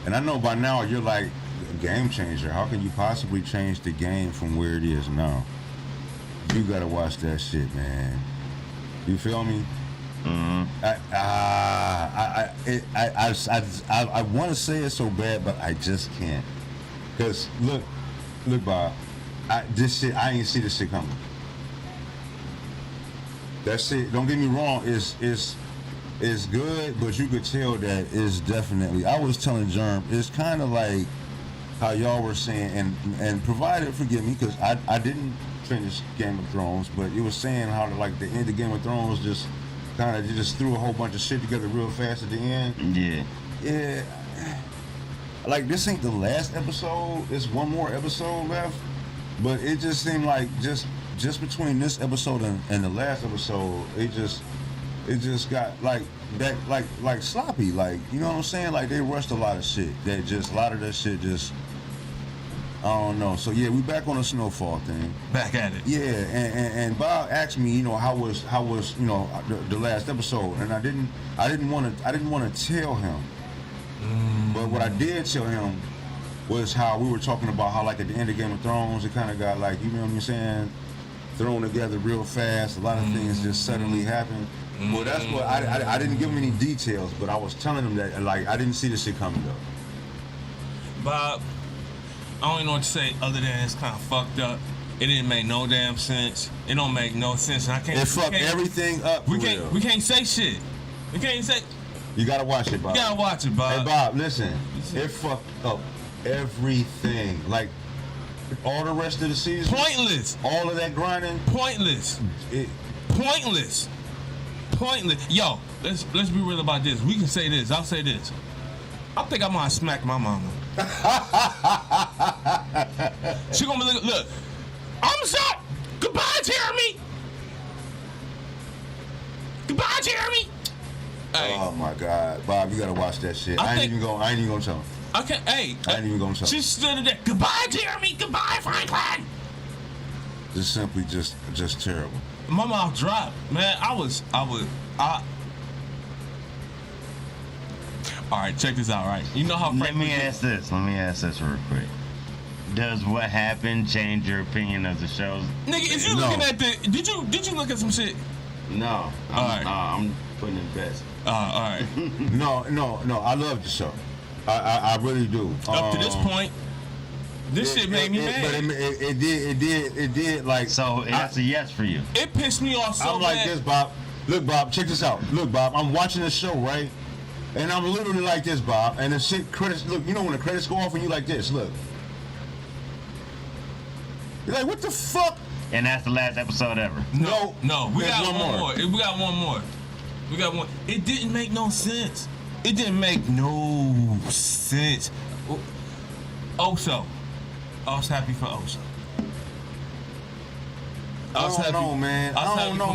And I know by now you're like, a game changer. How can you possibly change the game from where it is now? You gotta watch that shit, man. You feel me? Mm-hmm. I want to say it so bad, but I just can't. Cause look, Bob. I ain't see this shit coming. That shit, don't get me wrong, is good, but you could tell that it's definitely. I was telling Germ, it's kind of like how y'all were saying, and provided, forgive me, because I didn't finish Game of Thrones, but it was saying how like the end of Game of Thrones just kind of just threw a whole bunch of shit together real fast at the end. Yeah. Like this ain't the last episode. It's one more episode left, but it just seemed like just between this episode and the last episode, it just got like that, like sloppy, like, you know what I'm saying? Like they rushed a lot of shit. A lot of that shit just, I don't know. So yeah, we back on the Snowfall thing. Back at it. Yeah, and Bob asked me, you know, how was the last episode, and I didn't want to tell him, but what I did tell him was how we were talking about how like at the end of Game of Thrones, it kind of got like, you know what I'm saying, thrown together real fast. A lot of things just suddenly happened. Well, that's what I didn't give him any details, but I was telling him that like I didn't see this shit coming though. Bob, I don't even know what to say other than it's kind of fucked up. It didn't make no damn sense. It don't make no sense. And I can't. It fucked everything up. We can't say shit. We can't say. You gotta watch it, Bob. You gotta watch it, Bob. Hey, Bob, listen. It fucked up everything. Like all the rest of the season. Pointless. All of that grinding. Pointless. Pointless. Yo, let's be real about this. We can say this. I'll say this. I think I might smack my mama. She gonna be look. I'm sorry. Goodbye, Jeremy. Goodbye, Jeremy. Hey. Oh my God, Bob, you gotta watch that shit. I ain't even gonna tell him. Okay, hey. I ain't even gonna tell him. She stood there. Goodbye, Jeremy. Goodbye, Franklin. Just simply just terrible. My mouth dropped, man. All right, check this out, right? You know how Let me ask this real quick. Does what happened change your opinion of the shows? Nigga, is you looking at the did you look at some shit? No. I'm putting it best. All right. No. I love the show. I really do. Up to this point, this shit made me mad. But it did like. So that's a yes for you. It pissed me off so I'm like bad. this, Bob. Look, Bob, check this out. Look, Bob, I'm watching the show, right? And I'm literally like this, Bob. And the shit credits. Look, you know when the credits go off and you like this. Look. You're like, what the fuck? And that's the last episode ever. No. We There's got one more. We got one more. It didn't make no sense. It didn't make no sense. Oso. I was happy for Oso. I don't know, man. I don't know,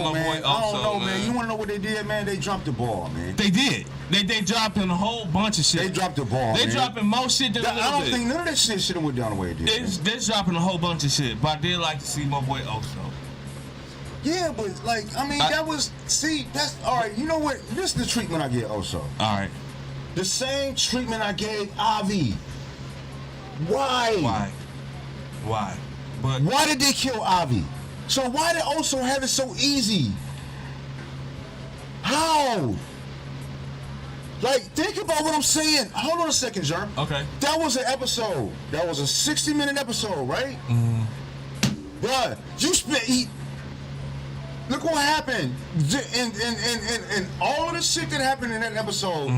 man. You want to know what they did, man? They dropped the ball, man. They did. They dropping a whole bunch of shit. They dropped the ball, They man. dropping more shit than a little I don't bit. think none of that shit should have went down the way it did. They're dropping a whole bunch of shit, but I did like to see my boy Oso. Yeah, but like, I mean, that's all right. You know what? This is the treatment I get Oso. All right. The same treatment I gave Avi. Why? But why did they kill Avi? So why did Oso have it so easy? How? Like, think about what I'm saying. Hold on a second, Jerm. Okay. That was an episode. That was a 60-minute episode, right? Mm-hmm. Bruh, look what happened. And all of the shit that happened in that episode,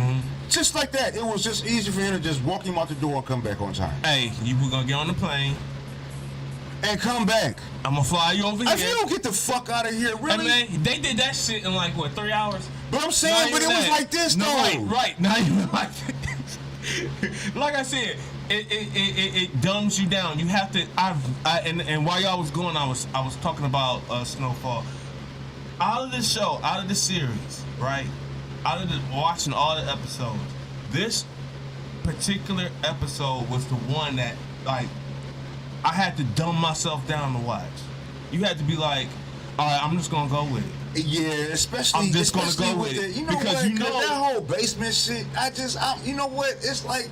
just like that, it was just easy for him to just walk him out the door and come back on time. Hey, you were gonna get on the plane and come back. I'm gonna fly you over here. If you don't get the fuck out of here, really? Hey, man, they did that shit in like, what, 3 hours? But I'm saying, but it was like this, though. Right. Not even like this. Like I said, it dumbs you down. You have to. And while y'all was going, I was talking about Snowfall. Out of the show, out of the series, right? Out of watching all the episodes, this particular episode was the one that, like, I had to dumb myself down to watch. You had to be like, all right, I'm just gonna go with it. Yeah, especially I'm just especially gonna go with with it. it. You know Because what? you know that whole basement shit. You know what? It's like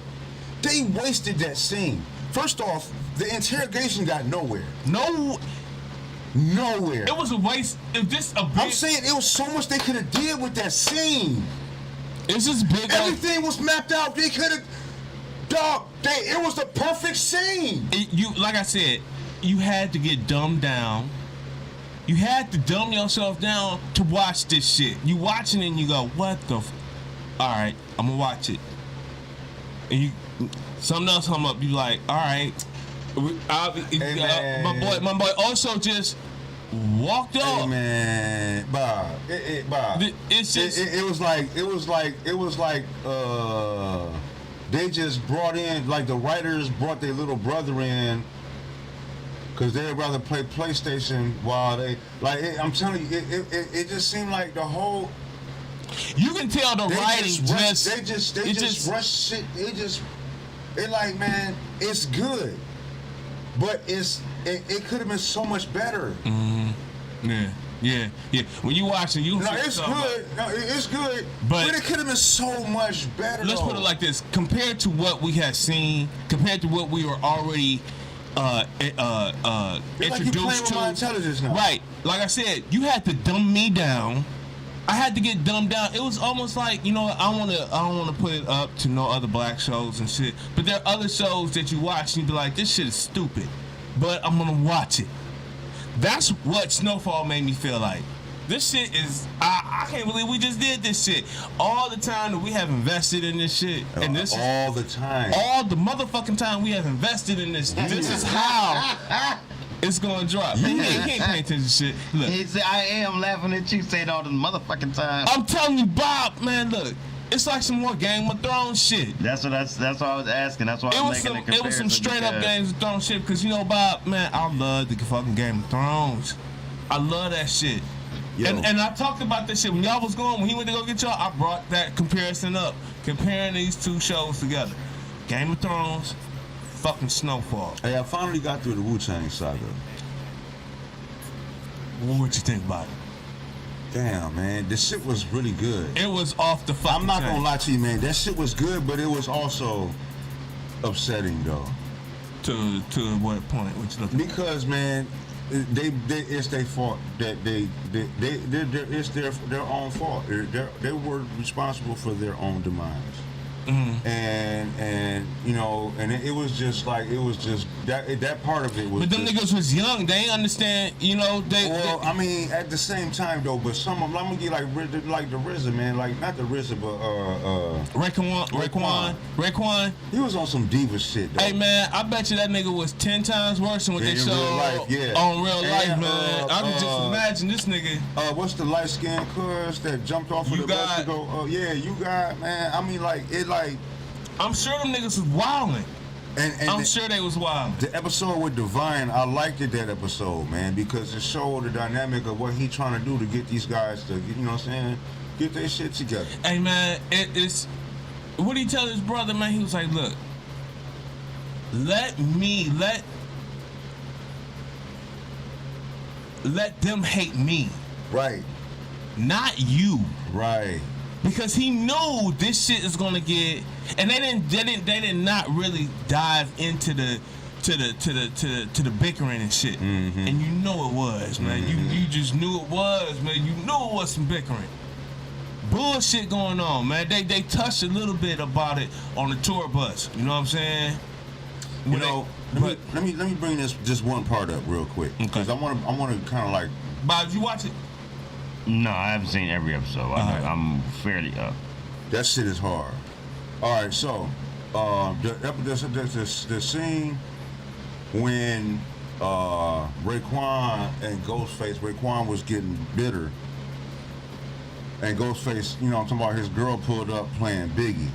they wasted that scene. First off, the interrogation got nowhere. Nowhere. It was a waste. It just a big. I'm saying it was so much they could have did with that scene. It's just big. Everything was mapped out. They could have. Dog, it was the perfect scene. Like I said, you had to get dumbed down. You had to dumb yourself down to watch this shit. You watching it and you go, what the? All right, I'm gonna watch it. And something else come up. You like, all right. My boy also just walked off. Hey man, Bob. Bob. It's just. It was like. They just brought in, like the writers brought their little brother in because they'd rather play PlayStation while they, like, I'm telling you, it just seemed like the whole. You can tell the writing They just rush shit. It like, man, it's good, but it could have been so much better. Mm-hmm. Yeah. When you watch it, it's good. It's good. But it could have been so much better. Let's put it like this: compared to what we had seen, compared to what we were already introduced you playing with my intelligence now. Right. Like I said, you had to dumb me down. I had to get dumbed down. It was almost like, I don't wanna put it up to no other black shows and shit. But there are other shows that you watch and you be like, this shit is stupid. But I'm gonna watch it. That's what Snowfall made me feel like. This shit is, I can't believe we just did this shit. All the time that we have invested in this shit. And this all the time. All the motherfucking time we have invested in this. This is how it's gonna drop. Man, he ain't paying attention to shit. Look. He said, I am laughing at you saying all this motherfucking time. I'm telling you, Bob, man, look. It's like some more Game of Thrones shit. That's what I was asking. That's why I was making the comparison. It was some straight up Game of Thrones shit because, you know, Bob, man, I love the fucking Game of Thrones. I love that shit. And I talked about this shit when y'all was going, when he went to go get y'all, I brought that comparison up. Comparing these two shows together. Game of Thrones, fucking Snowfall. Hey, I finally got through the Wu-Tang saga. What you think about it? Damn, man, this shit was really good. It was off the fucking I'm not chain. gonna lie to you, man. That shit was good, but it was also upsetting, though. To what point? What you looking at? Because, man, it's their fault that it's their own fault. They were responsible for their own demise. Mm-hmm. And you know, and it was just that part of it was. But them niggas was young. They ain't understand. You know, I mean, at the same time though. But some of them, I'm gonna get like the RZA, man. Like not the RZA, but Raekwon. He was on some diva shit, though. Hey man, I bet you that nigga was 10 times worse than what they showed on real life, man. I can just imagine this nigga. What's the light skinned cuz that jumped off of the bus to go? You got, man. I mean, like it. Like, I'm sure them niggas was wilding. And I'm sure they was wild. The episode with Divine, I liked that episode, man, because it showed the dynamic of what he trying to do to get these guys to, you know what I'm saying, get their shit together. Hey, man, it's... What did he tell his brother, man? He was like, look, let them hate me. Right. Not you. Right. Because he knew this shit is gonna get, and they did not really dive into the bickering and shit. Mm-hmm. And you know it was, man. Mm-hmm. You just knew it was, man. You knew it was some bickering. Bullshit going on, man. They touched a little bit about it on the tour bus. You know what I'm saying? Let me bring this one part up real quick because I want to kind of like. Bob, did you watch it? No, I haven't seen every episode. I'm fairly up. That shit is hard. All right, so the scene when Raekwon and Ghostface, Raekwon was getting bitter, and Ghostface, you know, I'm talking about his girl pulled up playing Biggie.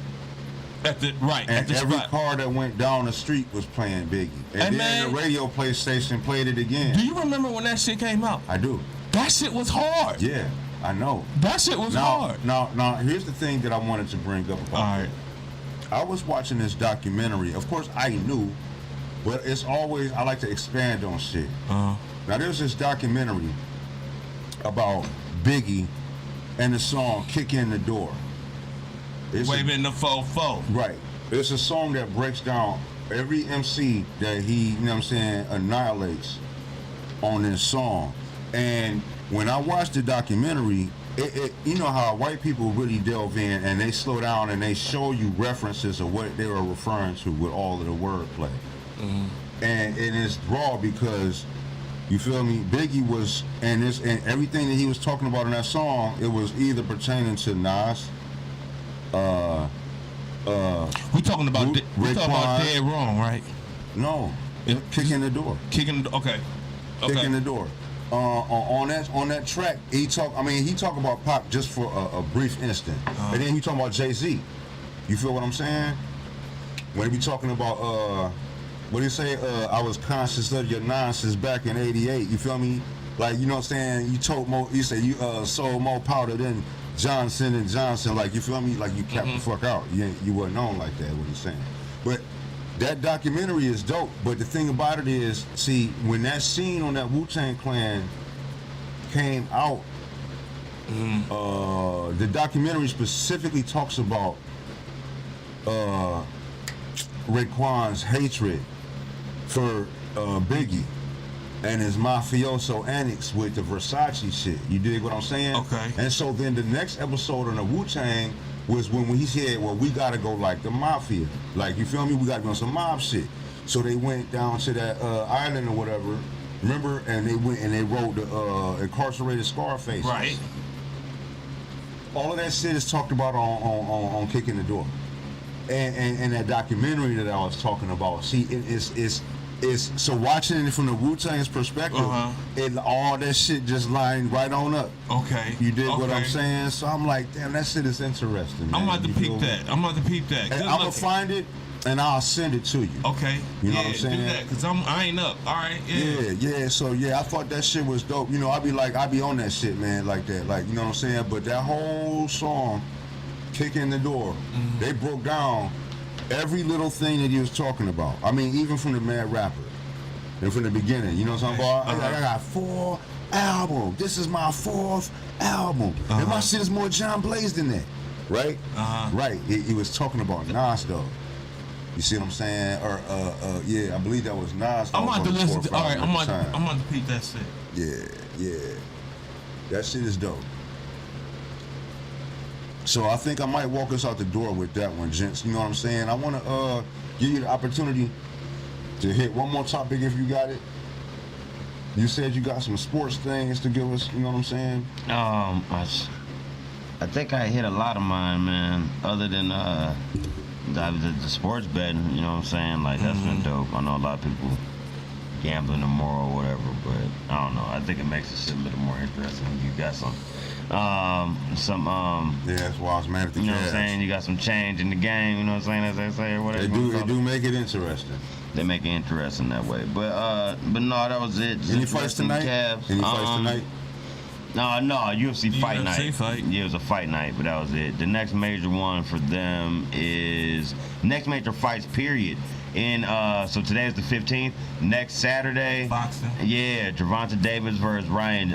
And every spot. car that went down the street was playing Biggie. And then the radio play station played it again. Do you remember when that shit came out? I do. That shit was hard. Yeah, I know. That shit was hard. Now, here's the thing that I wanted to bring up about that. I was watching this documentary. Of course, I knew, but it's always, I like to expand on shit. Now, there's this documentary about Biggie and the song Kick in the Door. Waving the fofo. Right. It's a song that breaks down every MC that he, you know what I'm saying, annihilates on this song. And when I watched the documentary, it you know how white people really delve in and they slow down and they show you references of what they were referring to with all of the wordplay. Mm-hmm. And it is raw because, you feel me, Biggie was, and everything that he was talking about in that song, it was either pertaining to Nas, we talking about Dead Wrong, right? No, Kicking the Door. Okay. Kicking the Door. On that track, he talk about Pop just for a brief instant, and then he talking about Jay-Z. You feel what I'm saying? When he be talking about what do you say? I was conscious of your nonsense back in '88. You feel me? Like, you know what I'm saying? You say you sold more powder than Johnson and Johnson. Like, you feel me? Like, you kept the fuck out. You wasn't known like that. What he's saying, but. That documentary is dope, but the thing about it is, see, when that scene on that Wu-Tang Clan came out, the documentary specifically talks about Raekwon's hatred for Biggie and his mafioso antics with the Versace shit. You dig what I'm saying? Okay. And so then the next episode on the Wu-Tang was when he said, well, we gotta go like the mafia. Like, you feel me? We gotta go on some mob shit. So they went down to that island or whatever, Remember? And they went and they wrote the incarcerated Scarface. Right. All of that shit is talked about on Kicking the Door. And that documentary that I was talking about, see, it's so watching it from the Wu-Tang's perspective, all that shit just lined right on up. Okay. You did what I'm saying? So I'm like, damn, that shit is interesting, man. I'm about to peep that. I'm about to peep that. And I'm gonna find it and I'll send it to you. Okay. You know what I'm saying? Do that, cause I ain't up. All right. Yeah. So I thought that shit was dope. You know, I be on that shit, man, like that. Like, you know what I'm saying? But that whole song, Kicking the Door, they broke down every little thing that he was talking about. I mean, even from the Mad Rapper. And from the beginning, you know what I'm talking about? I got 4 albums. This is my 4th album. And my shit is more John Blaze than that. Right? Right. He was talking about Nas, though. You see what I'm saying? Or I believe that was Nas. I'm about to listen to. All right, I'm about to peep that shit. Yeah. That shit is dope. So I think I might walk us out the door with that one, gents. You know what I'm saying? I want to give you the opportunity to hit one more topic if you got it. You said you got some sports things to give us. You know what I'm saying? I think I hit a lot of mine, man. Other than the sports betting, you know what I'm saying? Like, that's been dope. I know a lot of people gambling them more or whatever, but I don't know. I think it makes it a little more interesting when you got some yeah, that's why I was mad at the you know what I'm saying? You got some change in the game, you know what I'm saying, as they say, or whatever. They do make it interesting. They make it interesting that way. But no, that was it. Any fights tonight? Any fights tonight? No, UFC fight night. Fight. Yeah, it was a fight night, but that was it. The next major one for them is next major fights, period. So today is the 15th. Next Saturday, boxing. Yeah, Gervonta Davis versus Ryan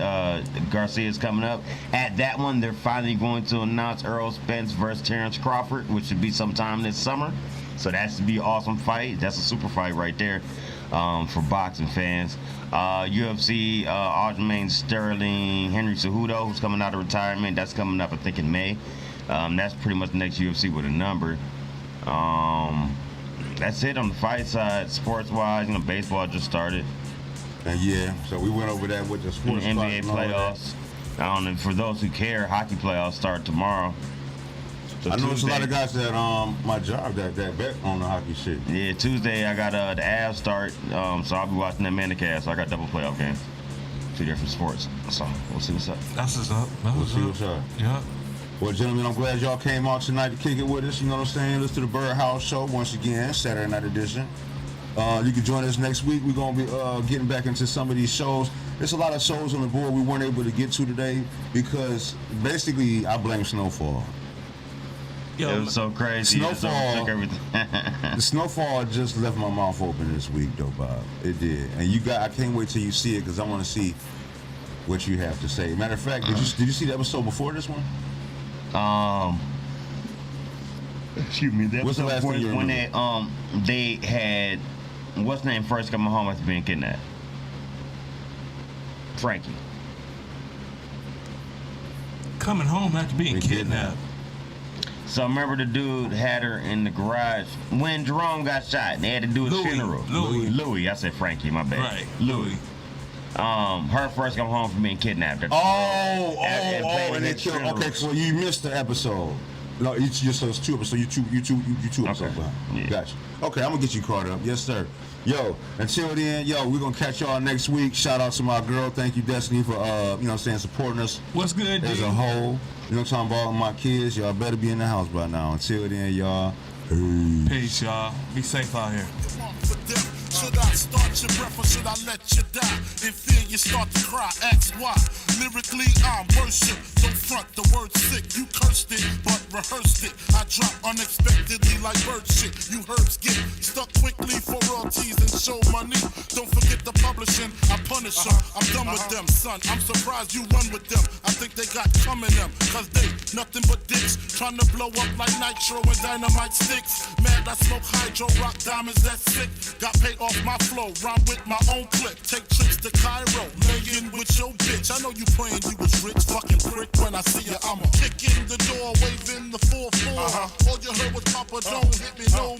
Garcia is coming up. At that one, they're finally going to announce Errol Spence versus Terrence Crawford, which should be sometime this summer. So that should be an awesome fight. That's a super fight right there for boxing fans. UFC, Aljamain Sterling, Henry Cejudo, who's coming out of retirement. That's coming up, I think, in May. That's pretty much the next UFC with a number. That's it on the fight side. Sports-wise, baseball just started. And so we went over that with the sports. NBA playoffs. I don't know, for those who care, hockey playoffs start tomorrow. So I know there's a lot of guys that my job that bet on the hockey shit. Yeah, Tuesday I got the Avs start, so I'll be watching that Manicast. So I got double playoff games. 2 different sports. So we'll see what's up. That's what's up. We'll see what's up. Yeah. Well, gentlemen, I'm glad y'all came out tonight to kick it with us. You know what I'm saying? Listen to the BirdHouse Show once again, Saturday night edition. You can join us next week. We're going to be getting back into some of these shows. There's a lot of shows on the board we weren't able to get to today because basically I blame snowfall. Yo, it was so crazy. Snowfall. Everything. The snowfall just left my mouth open this week, though, Bob. It did. And I can't wait till you see it because I want to see what you have to say. Matter of fact, did you see the episode before this one? Excuse me. That What's the last thing you remember? when they had what's name first coming home after being kidnapped? Frankie. Coming home after being kidnapped. So remember the dude had her in the garage when Jerome got shot and they had to do his funeral. Louis. I said Frankie, my bad. Right. Louis. Her first come home from being kidnapped. And they killed. Okay, so you missed the episode. No, so it's 2 episodes. You two episodes behind. Yeah. Gotcha. Okay, I'm gonna get you caught up. Yes, sir. Yo, until then, we're gonna catch y'all next week. Shout out to my girl. Thank you, Destiny, for supporting us. What's good, as a whole. You know what I'm talking about? My kids, y'all better be in the house by now. Until then, y'all. Peace, y'all. Be safe out here. Should I start your breath or should I let you die? In fear you start to cry, ask why. Lyrically I'm worship, don't front the word sick. You cursed it, but rehearsed it. I drop unexpectedly like bird shit. You herbs get stuck quickly for royalties and show money. Don't forget the publishing, I punish them. I'm done with them, son. I'm surprised you run with them. I think they got coming them, cause they nothing but dicks. Trying to blow up like nitro and dynamite sticks. Mad I smoke hydro, rock diamonds, that's sick. Got paid off my flow, rhyme with my own clip. Take trips to Cairo, laying with your bitch. I know you praying you was rich, fucking prick. When I see you, I'ma kick in the door, waving the 4-4. All you heard was Papa, don't hit me no